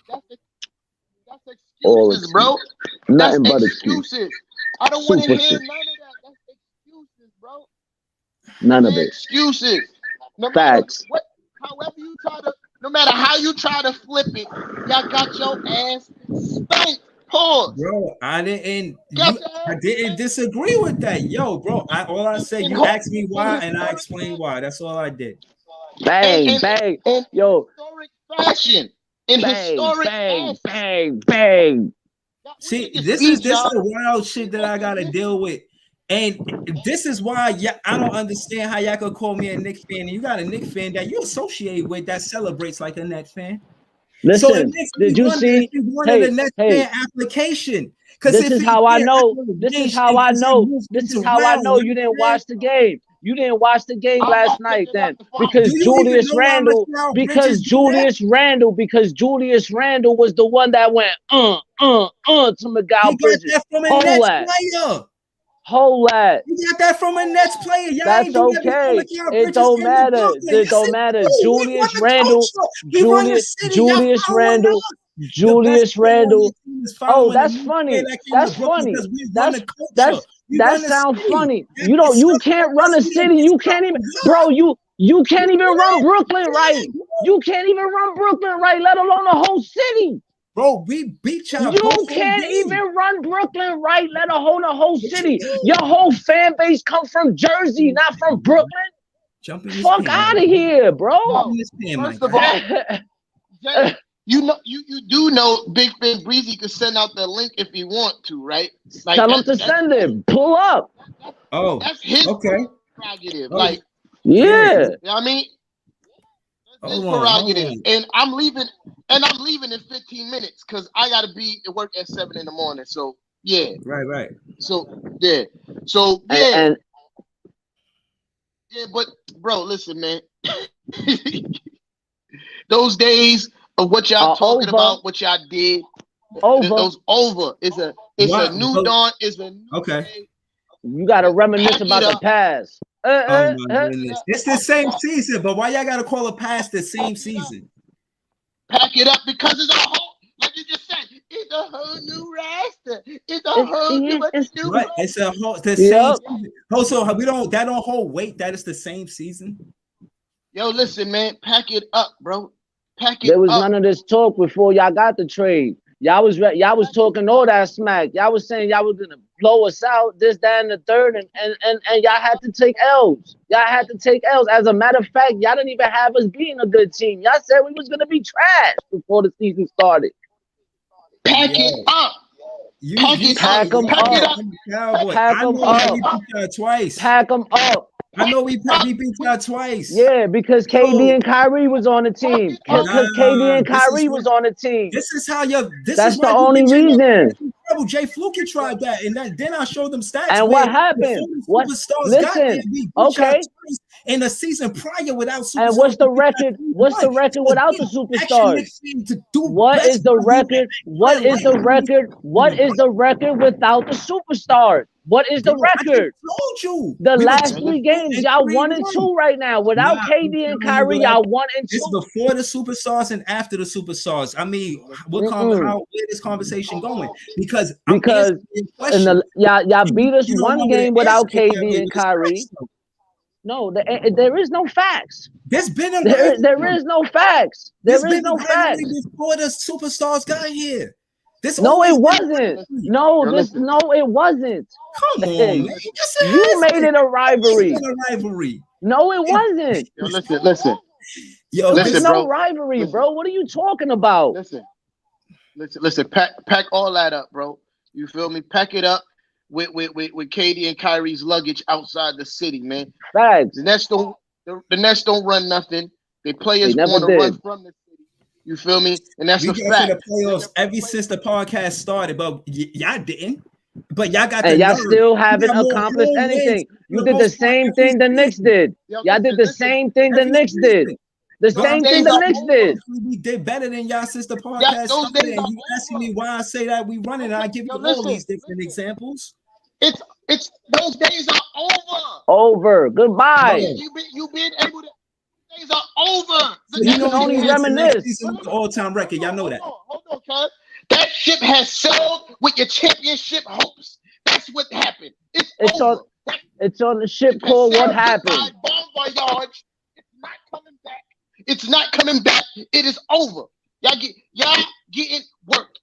That's excuses, bro.
Nothing but
excuses. I don't want to hear none of that. That's excuses, bro.
None of it.
Excuses. No
Facts.
No matter how you try to flip it, y'all got your ass spanked. Pause.
Bro, I didn't disagree with that. Yo, bro, all I said, you asked me why, and I explained why. That's all I did.
Bang. Yo.
Historic fashion. In historic fashion.
Bang.
See, this is the wild shit that I gotta deal with. And this is why I don't understand how y'all could call me a Knicks fan. And you got a Knicks fan that you associate with that celebrates like a Knicks fan.
Listen, did you see?
The Knicks fan application.
This is how I know. This is how I know you didn't watch the game. You didn't watch the game last night then, because Julius Randle was the one that went to Miguel Bridges. Hold that.
You got that from a Nets player.
That's okay. It don't matter. It don't matter. Julius Randle. Oh, that's funny. That sounds funny. You can't run a city. You can't even, bro. You can't even run Brooklyn right. You can't even run Brooklyn right, let alone the whole city.
Bro, we beat y'all.
You can't even run Brooklyn right, let alone the whole city. Your whole fan base comes from Jersey, not from Brooklyn. Fuck out of here, bro.
First of all, Jay, you do know Big Ben Breezy could send out the link if he want to, right?
Like, tell him to send it. Pull up.
That's his prerogative. Like,
yeah.
You know what I mean? His prerogative. And I'm leaving in 15 minutes because I gotta be at work at 7 in the morning. So yeah.
Right.
So yeah. Yeah, but bro, listen, man. Those days of what y'all talking about, what y'all did, those over. It's a new dawn. It's a new day.
You gotta reminisce about the past.
Oh my goodness. It's the same season, but why y'all gotta call it past the same season?
Pack it up because it's a whole, like you just said, it's a whole new roster. It's a whole new
right. It's a whole the same season. Also, that don't hold weight. That is the same season.
Yo, listen, man, pack it up, bro. Pack it up.
There was none of this talk before y'all got the trade. Y'all was talking all that smack. Y'all was saying y'all was gonna blow us out, this, that, and the third, and y'all had to take L's. Y'all had to take L's. As a matter of fact, y'all didn't even have us being a good team. Y'all said we was gonna be trash before the season started.
Pack it up.
Pack them up.
I know we beat y'all twice.
Yeah, because KD and Kyrie was on the team. This
is how you.
That's the only reason.
Jay Fluke tried that, and then I showed them stats.
And what happened? Listen, okay.
in the season prior without superstars.
And what's the record? What's the record without the superstars? What is the record? What is the record? What is the record without the superstars? What is the record?
Told you.
The last 3 games, y'all 1-2 right now. Without KD and Kyrie, y'all 1-2.
It's before the superstars and after the superstars. I mean, where this conversation going? Because
in the y'all beat us 1 game without KD and Kyrie. No, there is no facts.
There is no
facts. There is no facts.
Before the superstars got here.
No, it wasn't. No, it wasn't.
Come on, man.
You made it a rivalry. No, it wasn't.
Yo, listen.
There's no rivalry, bro. What are you talking about?
Listen. Pack all that up, bro. You feel me? Pack it up with KD and Kyrie's luggage outside the city, man.
Facts.
The Nets don't run nothing. They players want to run from the city. You feel me? And that's a fact.
The playoffs ever since the podcast started, but y'all didn't. But y'all got
and y'all still haven't accomplished anything. You did the same thing the Knicks did. Y'all did the same thing the Knicks did. The same thing the Knicks did.
We did better than y'all since the podcast started. And you asking me why I say that we run it, and I give you all these different examples.
It's those days are over.
Over. Goodbye.
You been able to. Days are over.
So you can only reminisce.
All-time record. Y'all know that.
Hold on, cuz. That ship has sailed with your championship hopes. That's what happened. It's over.
It's on the ship called What Happened.
Bon voyage. It's not coming back. It is over. Y'all getting work.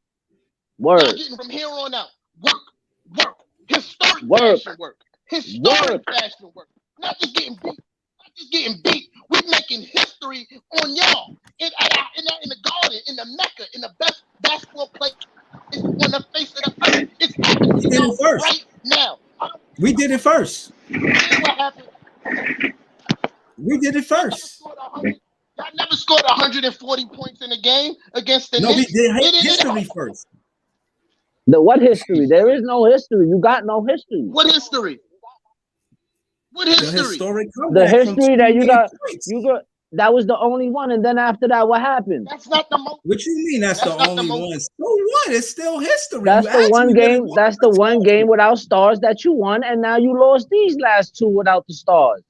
Y'all getting from here on out. Work. Historic fashion work. Historic fashion work. Not just getting beat. We're making history on y'all in the garden, in the Mecca, in the best basketball place on the face of the earth. It's happening right now.
We did it first.
What happened?
We did it first.
Y'all never scored 140 points in a game against the Knicks.
We did history first.
The what history? There is no history. You got no history.
What history? What history?
The history that you got. That was the only one, and then after that, what happened?
That's not the most.
What you mean? That's the only one. So what? It's still history.
That's the one game. That's the one game without stars that you won, and now you lost these last 2 without the stars.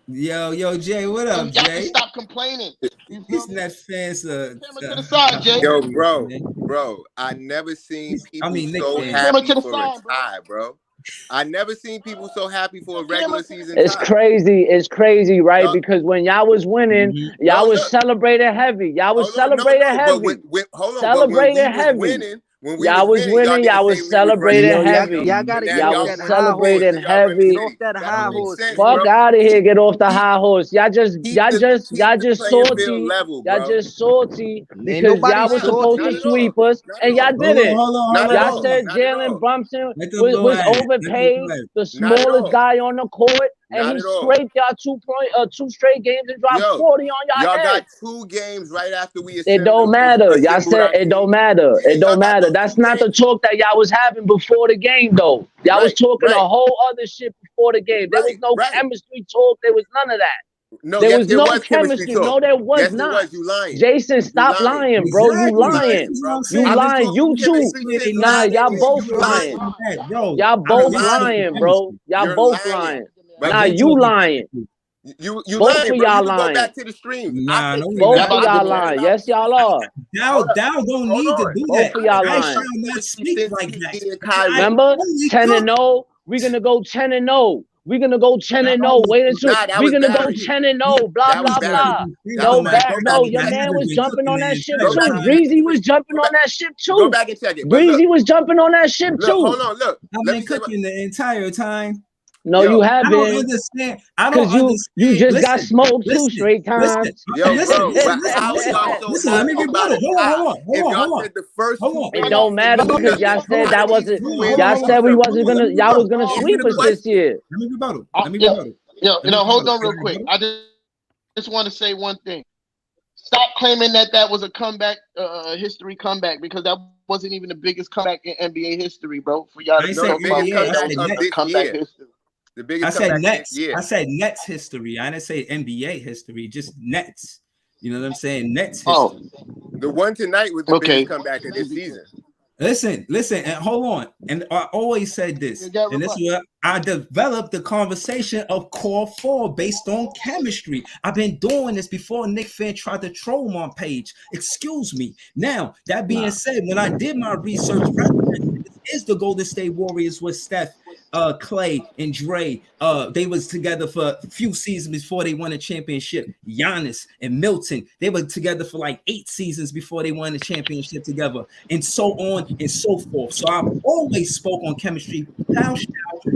Yo, Jay, what up, Jay?
Stop complaining.
These Nets fans.
To the side, Jay.
Yo, bro, I never seen people so happy for a tie, bro. I never seen people so happy for a regular season.
It's crazy. It's crazy, right? Because when y'all was winning, y'all was celebrating heavy. Y'all was celebrating heavy. Celebrating heavy. When y'all was winning, y'all was celebrating heavy. Y'all was celebrating heavy. Fuck out of here, get off the high horse. Y'all just salty. Y'all just salty because y'all was supposed to sweep us and y'all didn't. Y'all said Jalen Brunson was overpaid, the smallest guy on the court. And he scraped y'all 2 straight games and dropped 40 on y'all head.
Got 2 games right after we.
It don't matter. Y'all said it don't matter. It don't matter. That's not the talk that y'all was having before the game, though. Y'all was talking a whole other shit before the game. There was no chemistry talk. There was none of that.
No,
there was no chemistry. No, there was not.
You lying.
Jason, stop lying, bro. You lying. You lying. You too. Nah, y'all both lying. Y'all both lying, bro. Y'all both lying. Nah, you lying.
You
both
lying,
of y'all lying.
Go back to the stream.
Both of y'all lying. Yes, y'all are.
Dow don't need to do that.
Both of y'all lying.
I shall not speak like that.
Remember, 10-0. We're gonna go 10-0. We're gonna go 10-0. Wait until we're gonna go 10-0. Blah blah blah. No, your man was jumping on that ship too. Breezy was jumping on that ship too.
Go back and check it.
Breezy was jumping on that ship too.
Hold on, look.
I've been cooking the entire time.
No, you haven't.
I don't understand.
You just got smoked 2 straight times.
Listen, let me rebuttal. Hold on.
It don't matter because y'all said that wasn't. Y'all said we wasn't gonna. Y'all was gonna sweep us this year.
Let me rebuttal.
Hold on real quick. I just want to say one thing. Stop claiming that was a comeback, history comeback, because that wasn't even the biggest comeback in NBA history, bro. For y'all to know,
comeback history. The biggest.
I said Nets. I said Nets history. I didn't say NBA history. Just Nets. You know what I'm saying? Nets history.
Oh,
the one tonight was the biggest comeback of this season.
Listen, and hold on. And I always said this, and this is where I developed the conversation of core 4 based on chemistry. I've been doing this before Nick fan tried to troll my page. Excuse me. Now, that being said, when I did my research, is the Golden State Warriors with Steph, Clay, and Dre. They was together for a few seasons before they won a championship. Giannis and Milton, they were together for like 8 seasons before they won the championship together, and so on and so forth. So I've always spoke on chemistry. Thou shalt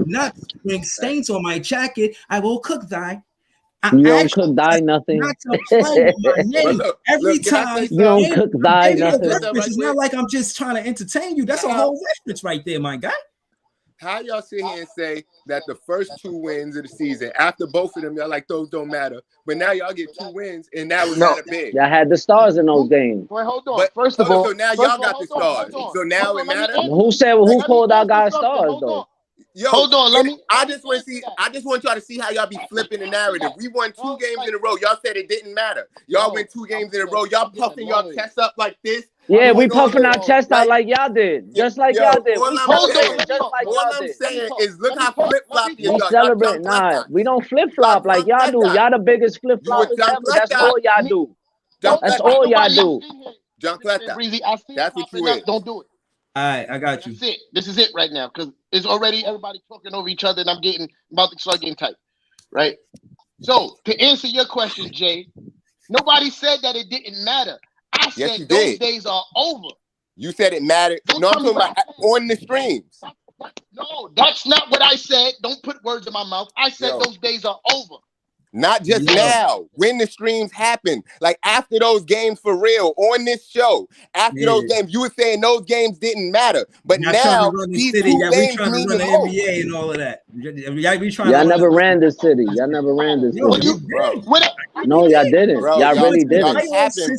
not bring stains on my jacket. I will cook thy.
You don't cook thy nothing.
Not to play my name. Every time
you don't cook thy nothing.
It's not like I'm just trying to entertain you. That's a whole reference right there, my guy.
How y'all sit here and say that the first 2 wins of the season, after both of them, y'all like those don't matter, but now y'all get 2 wins and that was not a big.
Y'all had the stars in those games.
Wait, hold on.
But,
first of all,
so now y'all got the stars. So now it matters.
Who said? Who called our guys stars though?
Yo,
hold on,
I just want to see. I just want y'all to see how y'all be flipping the narrative. We won 2 games in a row. Y'all said it didn't matter. Y'all win 2 games in a row. Y'all puffing y'all chest up like this.
Yeah, we puffing our chest out like y'all did, just like y'all did.
All I'm saying is, look how flip floppy y'all.
We celebrate. Nah, we don't flip flop like y'all do. Y'all the biggest flip floppers ever. That's all y'all do. That's all y'all do.
That's what you is.
Don't do it.
All right, I got you.
That's it. This is it right now, because it's already everybody talking over each other, and I'm about to start getting tight, right? So to answer your question, Jay, nobody said that it didn't matter. I said those days are over.
You said it mattered. No, I'm talking about on the streams.
No, that's not what I said. Don't put words in my mouth. I said those days are over.
Not just now, when the streams happen, like after those games for real on this show, after those games, you were saying those games didn't matter, but now these 2 games mean the
NBA and all of that.
Y'all never ran the city. Y'all never ran the city,
bro.
No, y'all didn't.
Bro,
y'all really didn't.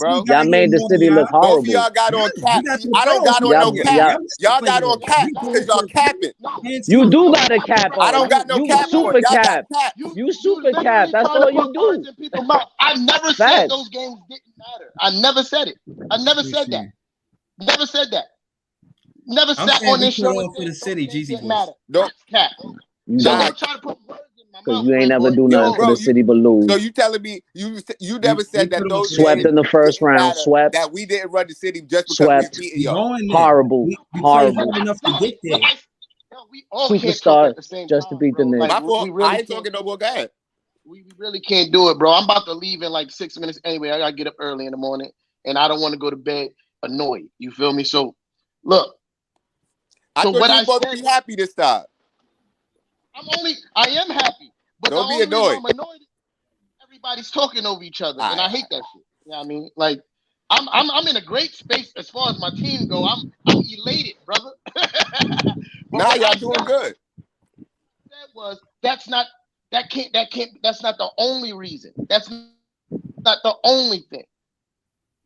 Bro.
Y'all made the city look horrible.
Both of y'all got on cap. I don't got on no cap. Y'all got on cap because y'all capping.
You do got a cap on.
I don't got no cap.
Super cap. You super cap. That's all you do.
I never said those games didn't matter. I never said it. I never said that. Never said that. Never sat on this show
for the city. Jeezy
matter. That's cap.
Nah. Because you ain't never do nothing for the city but lose.
So you telling me you never said that those
swept in the first round, swept
that we didn't run the city just because we beat y'all.
Horrible, horrible.
Enough to get there.
We all
superstar just to beat the Knicks.
I ain't talking no more guys.
We really can't do it, bro. I'm about to leave in like 6 minutes anyway. I gotta get up early in the morning, and I don't want to go to bed annoyed. You feel me? So, look.
I thought you were supposed to be happy this time.
I am happy, but
don't be annoyed.
I'm annoyed. Everybody's talking over each other, and I hate that shit. You know what I mean? Like, I'm in a great space as far as my team go. I'm elated, brother.
Now y'all doing good.
That's not the only reason. That's not the only thing.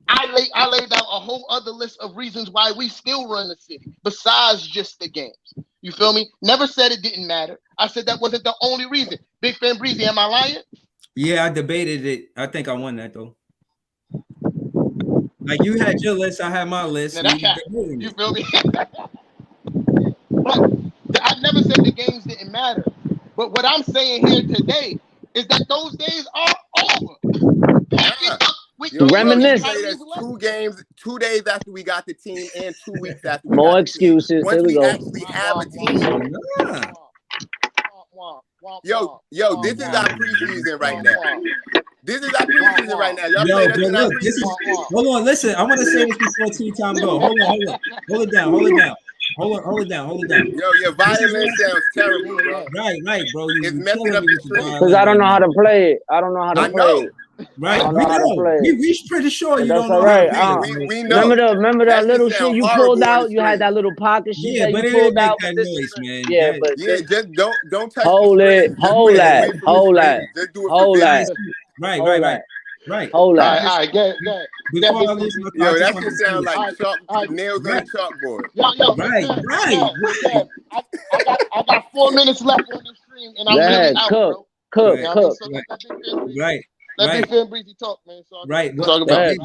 I laid out a whole other list of reasons why we still run the city besides just the games. You feel me? Never said it didn't matter. I said that wasn't the only reason. Big Fan Breezy, am I lying?
Yeah, I debated it. I think I won that though. Like you had your list, I had my list.
You feel me? But I never said the games didn't matter. But what I'm saying here today is that those days are over.
Reminisce.
2 games, 2 days after we got the team, and 2 weeks after.
More excuses.
Once we actually have a team. Yo, this is our preseason right now. This is our preseason right now. Y'all play that.
Hold on, listen. I want to say this before tea time go. Hold it down. Hold it down.
Yo, your violin sounds terrible, bro.
Right, bro.
It's messing up the stream.
Because I don't know how to play it. I don't know how to play it.
Right, we pretty sure you don't know.
Right.
We know.
Remember that little shit you pulled out? You had that little pocket shit that you pulled out.
That noise, man.
Yeah, just don't touch.
Hold that.
Right.
Hold that.
All right, get.
Yo, that just sound like nails on the chalkboard.
Right. I got 4 minutes left on this stream, and I'm really out, bro.
Cook.
Right.
Let Big Fan Breezy talk, man.
Right.
Talk about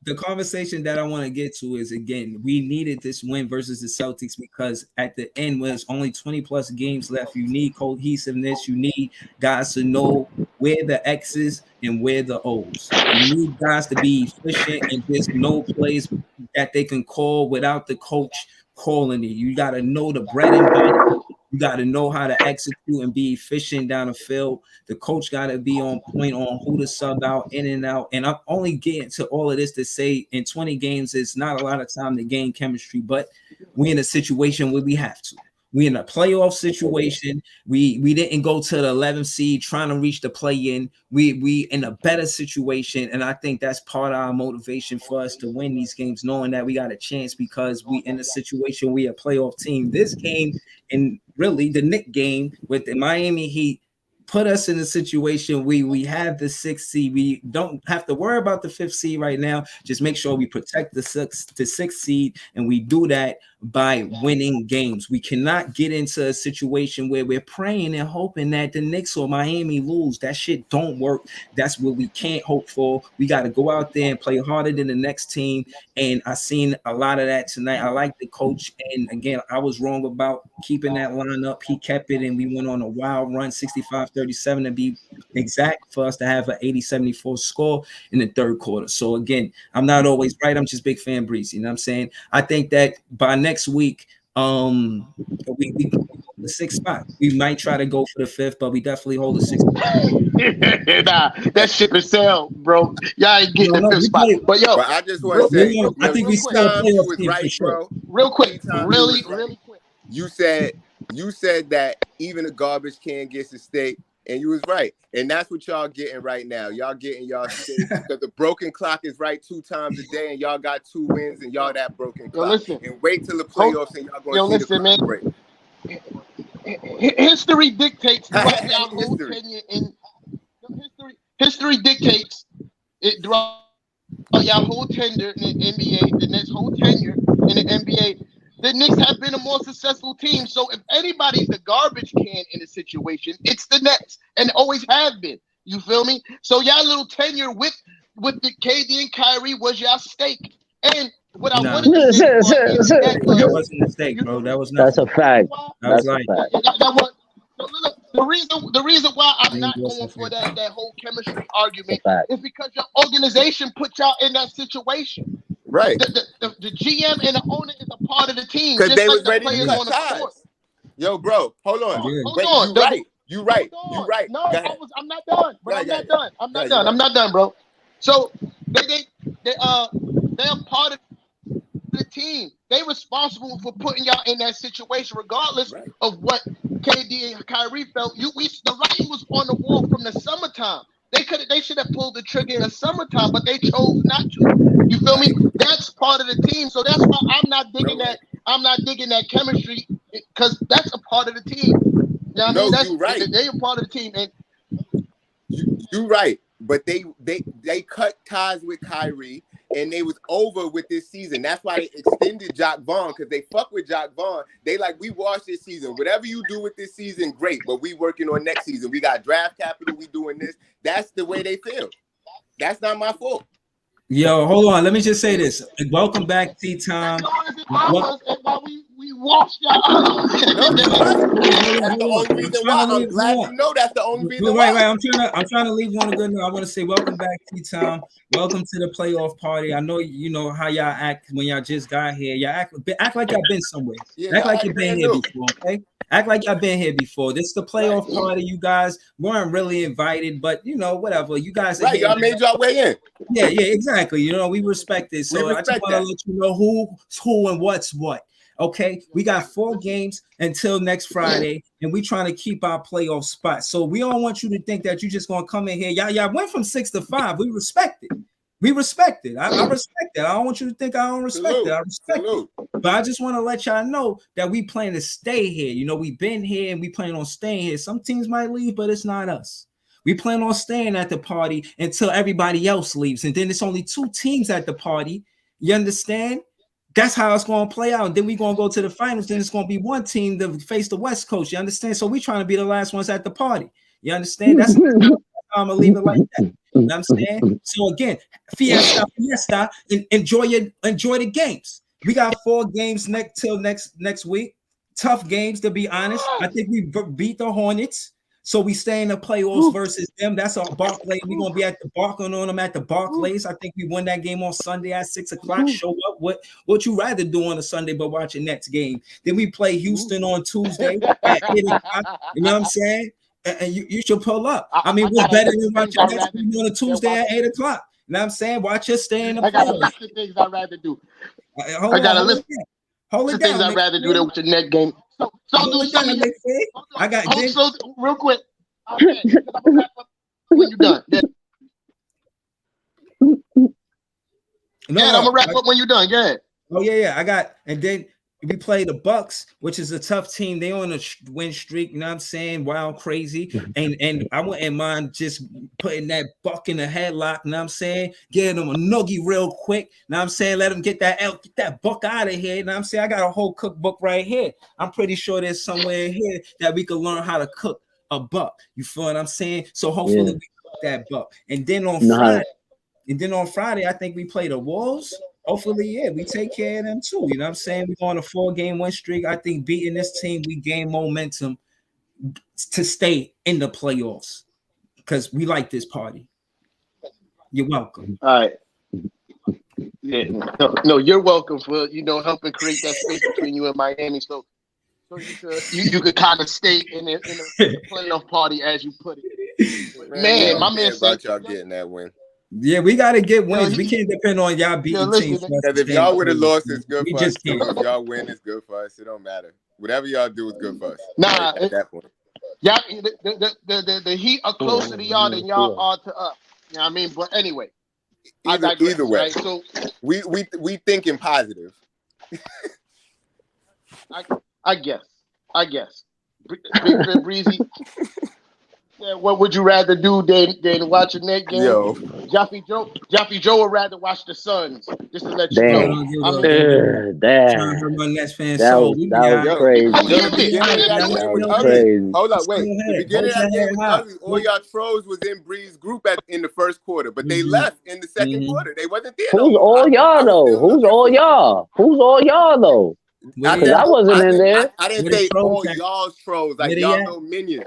the conversation that I want to get to is, again, we needed this win versus the Celtics because at the end, when there's only 20 plus games left, you need cohesiveness. You need guys to know where the X's and where the O's. You need guys to be efficient and just know plays that they can call without the coach calling it. You got to know the bread and butter. You got to know how to execute and be efficient down the field. The coach got to be on point on who to sub out, in and out. And I'm only getting to all of this to say in 20 games, it's not a lot of time to gain chemistry, but we're in a situation where we have to. We in a playoff situation. We didn't go to the 11th seed trying to reach the play-in. We in a better situation, and I think that's part of our motivation for us to win these games, knowing that we got a chance because we in a situation we a playoff team. This game and really the Knicks game with the Miami Heat put us in a situation we have the 6th seed. We don't have to worry about the 5th seed right now. Just make sure we protect the 6th seed, and we do that by winning games. We cannot get into a situation where we're praying and hoping that the Knicks or Miami lose. That shit don't work. That's what we can't hope for. We got to go out there and play harder than the next team, and I seen a lot of that tonight. I like the coach, and again, I was wrong about keeping that line up. He kept it, and we went on a wild run, 65-37 to be exact, for us to have an 80-74 score in the third quarter. So again, I'm not always right. I'm just Big Fan Breezy. You know what I'm saying? I think that by next week, we the 6th spot. We might try to go for the 5th, but we definitely hold the 6th.
Nah, that ship is sailed, bro. Y'all ain't getting the 5th spot. But yo,
I just want to say,
I think we still play
was right, bro.
Real quick, really quick.
You said that even a garbage can gets a steak, and you was right. And that's what y'all getting right now. Y'all getting y'all steak because the broken clock is right 2 times a day, and y'all got 2 wins, and y'all that broken clock.
Listen,
and wait till the playoffs, and y'all going to see the clock break.
History dictates throughout y'all whole tenure in history dictates it throughout y'all whole tenure in the NBA, the next whole tenure in the NBA. The Knicks have been a more successful team. So if anybody's the garbage can in a situation, it's the Nets, and always have been. You feel me? So y'all little tenure with the KD and Kyrie was y'all stake. And what I wanted to say
that wasn't a mistake, bro. That was not.
That's a fact.
That's right.
The reason why I'm not going for that whole chemistry argument is because your organization put y'all in that situation.
Right.
The GM and the owner is a part of the team.
Because they was
the
ready to cut ties. Yo, bro, hold on. Wait, you right.
No, I'm not done. But I'm not done, bro. So they're part of the team. They responsible for putting y'all in that situation, regardless of what KD and Kyrie felt. The writing was on the wall from the summertime. They should have pulled the trigger in the summertime, but they chose not to. You feel me? That's part of the team. So that's why I'm not digging that. I'm not digging that chemistry because that's a part of the team. You know what I mean? That's right. They're a part of the team, and
you're right. But they cut ties with Kyrie, and they was over with this season. That's why they extended Jacques Vaughn, because they fuck with Jacques Vaughn. They like, we watched this season. Whatever you do with this season, great. But we working on next season. We got draft capital. We doing this. That's the way they feel. That's not my fault.
Yo, hold on. Let me just say this. Welcome back, T-Time.
We washed y'all.
That's the only reason why. I'm glad you know that's the only reason why.
Right. I'm trying to leave on a good note. I want to say welcome back, T-Time. Welcome to the playoff party. I know you know how y'all act when y'all just got here. Y'all act like y'all been somewhere. Act like you've been here before, okay? Act like y'all been here before. This is the playoff party. You guys weren't really invited, but you know, whatever. You guys are
y'all made y'all way in.
Yeah, exactly. You know, we respect it. So I just want to let you know who and what's what. Okay, we got 4 games until next Friday, and we trying to keep our playoff spot. So we don't want you to think that you're just gonna come in here. Y'all went from 6 to 5. We respect it. I respect it. I don't want you to think I don't respect it. I respect it. But I just want to let y'all know that we plan to stay here. You know, we've been here and we plan on staying here. Some teams might leave, but it's not us. We plan on staying at the party until everybody else leaves. And then it's only 2 teams at the party. You understand? That's how it's going to play out. And then we're going to go to the finals. Then it's going to be one team to face the West Coast. You understand? So we're trying to be the last ones at the party. You understand? That's how I'm going to leave it like that. You know what I'm saying? So again, fiesta, and enjoy the games. We got 4 games next week. Tough games, to be honest. I think we beat the Hornets. So we stay in the playoffs versus them. That's our Barclays. We're gonna be at the barking on them at the Barclays. I think we win that game on Sunday at 6:00. Show up. What you rather do on a Sunday but watch a Nets game? Then we play Houston on Tuesday at 8:00. You know what I'm saying? And you should pull up. I mean, what's better than watching Nets on a Tuesday at 8:00? You know what I'm saying? Watch us stay in the playoffs.
I got a list of things I'd rather do. I got a list of things I'd rather do than with the net game. So
I got
real quick. Okay, I'm wrap up when you're done. I'm gonna wrap up when you're done. Go ahead.
Oh yeah. I got, and then we play the Bucks, which is a tough team. They on a win streak. You know what I'm saying? Wild, crazy. And I wouldn't mind just putting that Buck in the headlock. You know what I'm saying? Getting them a noogie real quick. You know what I'm saying? Let them get that Buck out of here. You know what I'm saying? I got a whole cookbook right here. I'm pretty sure there's somewhere in here that we can learn how to cook a buck. You feel what I'm saying? So hopefully we cook that buck. And then on Friday, I think we play the Wolves. Hopefully, we take care of them too. You know what I'm saying? We're on a 4-game win streak. I think beating this team, we gain momentum to stay in the playoffs because we like this party. You're welcome.
All right. Yeah. No, you're welcome for helping create that space between you and Miami. So you could kind of stay in the playoff party as you put it. Man, my man said
y'all getting that win.
Yeah, we got to get wins. We can't depend on y'all beating teams.
Because if y'all would have lost, it's good for us. If y'all win, it's good for us. It don't matter. Whatever y'all do is good for us.
Nah,
at that point.
Y'all, the Heat are closer to y'all than y'all are to us. You know what I mean? But anyway,
either way,
right? So
we thinking positive.
I guess. Big Breezy. Yeah, what would you rather do than watch a net game?
Yo.
Jaffy Joe would rather watch the Suns. Just to let you know.
Damn. That was crazy.
Hold on, wait. The beginning of that game was ugly. All y'all trolls was in Bree's group in the first quarter, but they left in the second quarter. They wasn't there.
Who's all y'all though? Who's all y'all though? Because I wasn't in there.
I didn't say all y'all's trolls, like y'all know minions.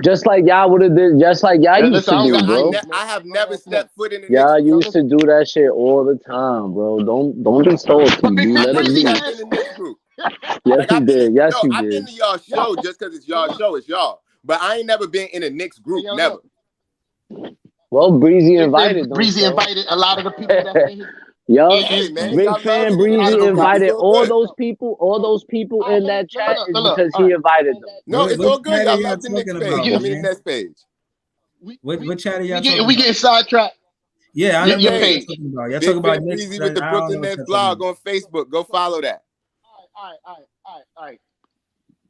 Just like y'all would have did, just like y'all used to do, bro.
I have never stepped foot in the
Y'all used to do that shit all the time, bro. Don't be salty. You let it be. Yes, you did. Yes, you did.
I've been to y'all show just because it's y'all show. It's y'all. But I ain't never been in a Knicks group. Never.
Well, Breezy invited.
Breezy invited a lot of the people that in his.
Yo, big fan Breezy invited all those people in that chat is because he invited them.
No, it's all good. Y'all love the Knicks page. I mean, next page.
What chat are y'all talking about?
We getting sidetracked.
Yeah, I know what
you're
talking about. Y'all talking about
Breezy with the Brooklyn Nets blog on Facebook. Go follow that.
All right.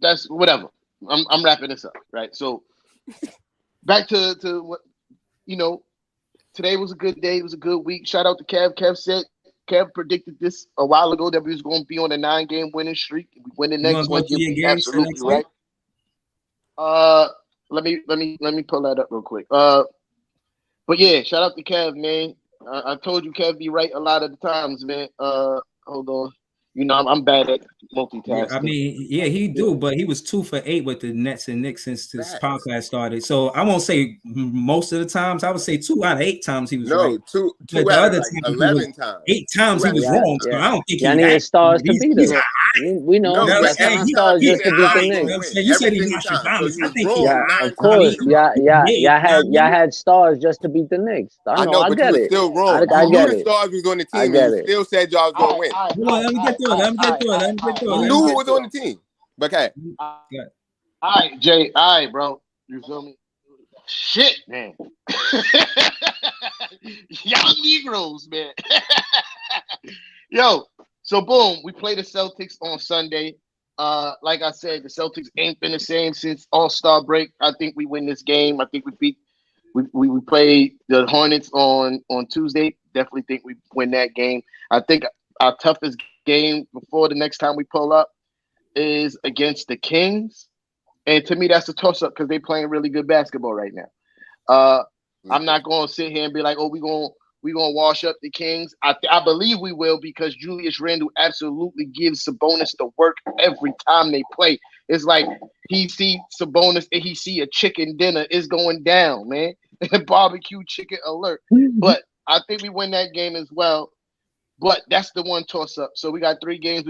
That's whatever. I'm wrapping this up, right? So back to what today was a good day. It was a good week. Shout out to Kev. Kev predicted this a while ago that we was going to be on a 9-game winning streak. We win the next one. Absolutely right. Let me pull that up real quick. But yeah, shout out to Kev, man. I told you Kev be right a lot of the times, man. Hold on. I'm bad at multitasking.
Yeah, I mean, he do, but he was 2 for 8 with the Nets and Knicks since this podcast started. So I won't say most of the times. I would say 2 out of 8 times he was right.
Two out of 11 times.
8 times he was wrong. So I don't think
he needed stars to beat us. We know stars just to beat the Knicks.
You said he watched the
of course. Y'all had stars just to beat the Knicks. I know,
but you were still wrong. You knew the stars was on the team, and you still said y'all was going to win.
Let me get through it.
You knew who was on the team. Okay.
All right, Jay. All right, bro. You feel me? Shit, man. Y'all Negroes, man. Yo, so boom, we play the Celtics on Sunday. Like I said, the Celtics ain't been the same since All-Star break. I think we win this game. I think we We played the Hornets on Tuesday. Definitely think we win that game. I think our toughest game before the next time we pull up is against the Kings. And to me, that's a toss-up because they're playing really good basketball right now. I'm not going to sit here and be like, oh, we're gonna wash up the Kings. I believe we will because Julius Randle absolutely gives Sabonis the work every time they play. It's like he see Sabonis and he see a chicken dinner. It's going down, man. Barbecue chicken alert. But I think we win that game as well. But that's the one toss-up. So we got 3 games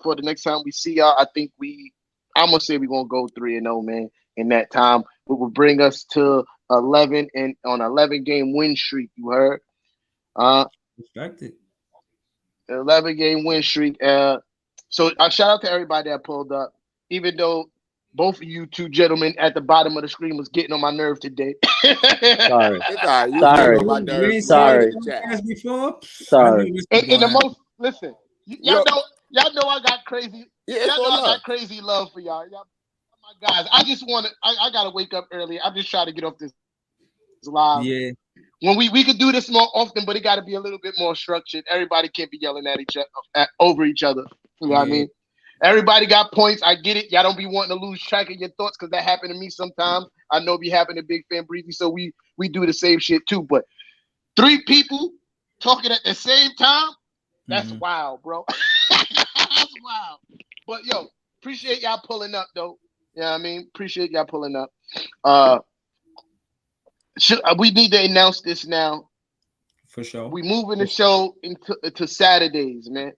for the next time we see y'all. I think I'm going to say we're going to go 3-0, man, in that time. It will bring us to 11 and on 11-game win streak, you heard?
Respected.
11-game win streak. So I shout out to everybody that pulled up, even though both of you two gentlemen at the bottom of the screen was getting on my nerve today.
Sorry.
It's all right.
Sorry.
On my nerves.
Sorry.
Sorry.
And the most listen, y'all know I got crazy.
Yeah,
y'all know I got crazy love for y'all. Y'all my guys. I just want to. I gotta wake up early. I'm just trying to get off this live.
Yeah.
When we could do this more often, but it got to be a little bit more structured. Everybody can't be yelling at each other over each other. You know what I mean? Everybody got points. I get it. Y'all don't be wanting to lose track of your thoughts because that happened to me sometimes. I know it be happening to Big Fan Breezy, so we do the same shit too. But 3 people talking at the same time, that's wild, bro. That's wild. But yo, appreciate y'all pulling up though. You know what I mean? Appreciate y'all pulling up. We need to announce this now.
For sure.
We moving the show into Saturdays, man.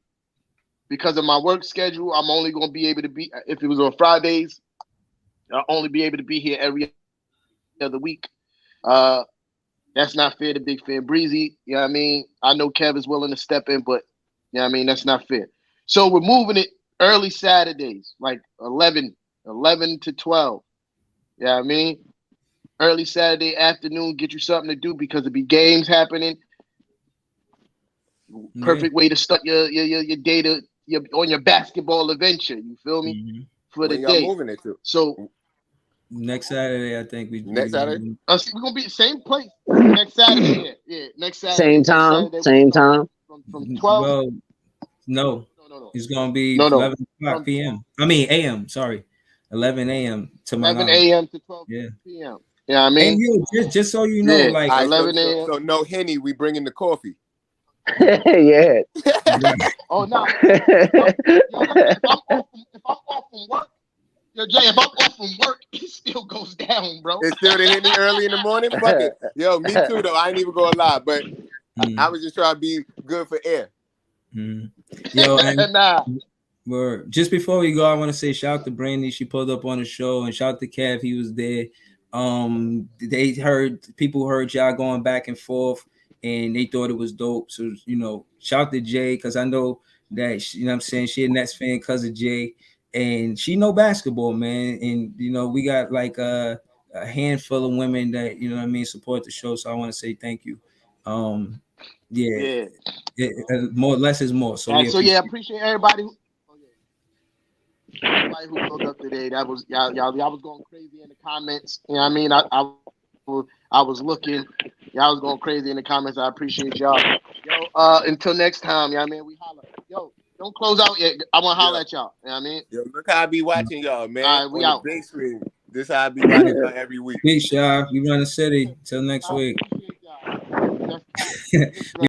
Because of my work schedule, I'm only going to be able to be, if it was on Fridays, I'll only be able to be here every other week. That's not fair to Big Fan Breezy. You know what I mean? I know Kev is willing to step in, but you know what I mean? That's not fair. So we're moving it early Saturdays, like 11 to 12. You know what I mean? Early Saturday afternoon, get you something to do because there'll be games happening. Perfect way to start your day on your basketball adventure. You feel me? For the day.
Moving it to?
So
next Saturday, I think
next Saturday.
We're gonna be the same place next Saturday. Yeah, next Saturday.
Same time.
From 12.
Well, no. It's gonna be 11 o'clock p.m. I mean a.m. Sorry, 11 a.m. to my
11 a.m. to 12 p.m. Yeah, I mean,
and just so you know, like
11 a.m.
So no Henny, we bringing the coffee.
Yeah.
Oh no! If I'm off from work, yo Jay, if I'm off from work, it still goes down, bro.
It's still the Henny early in the morning. Fuck it. Yo, me too though. I ain't even gonna lie, but I was just trying to be good for air.
Yo, and just before we go, I want to say shout out to Brandy. She pulled up on the show, and shout out to Kev. He was there. People heard y'all going back and forth, and they thought it was dope. So shout out to Jay because I know that you know what I'm saying, she a Nets fan because of Jay, and she know basketball, man. And we got like a handful of women that you know what I mean support the show. So I want to say thank you. More less is more. So
appreciate everybody. Everybody who pulled up today, that was y'all was going crazy in the comments. You know what I mean? I was looking. Y'all was going crazy in the comments. I appreciate y'all. Yo, until next time, you know what I mean? We holler. Yo, don't close out yet. I want to holler at y'all. You know what I mean?
Yo, look how I be watching y'all, man.
All right, we out.
Big screen. This how I be watching y'all every week.
Peace, y'all. We run the city. Till next week.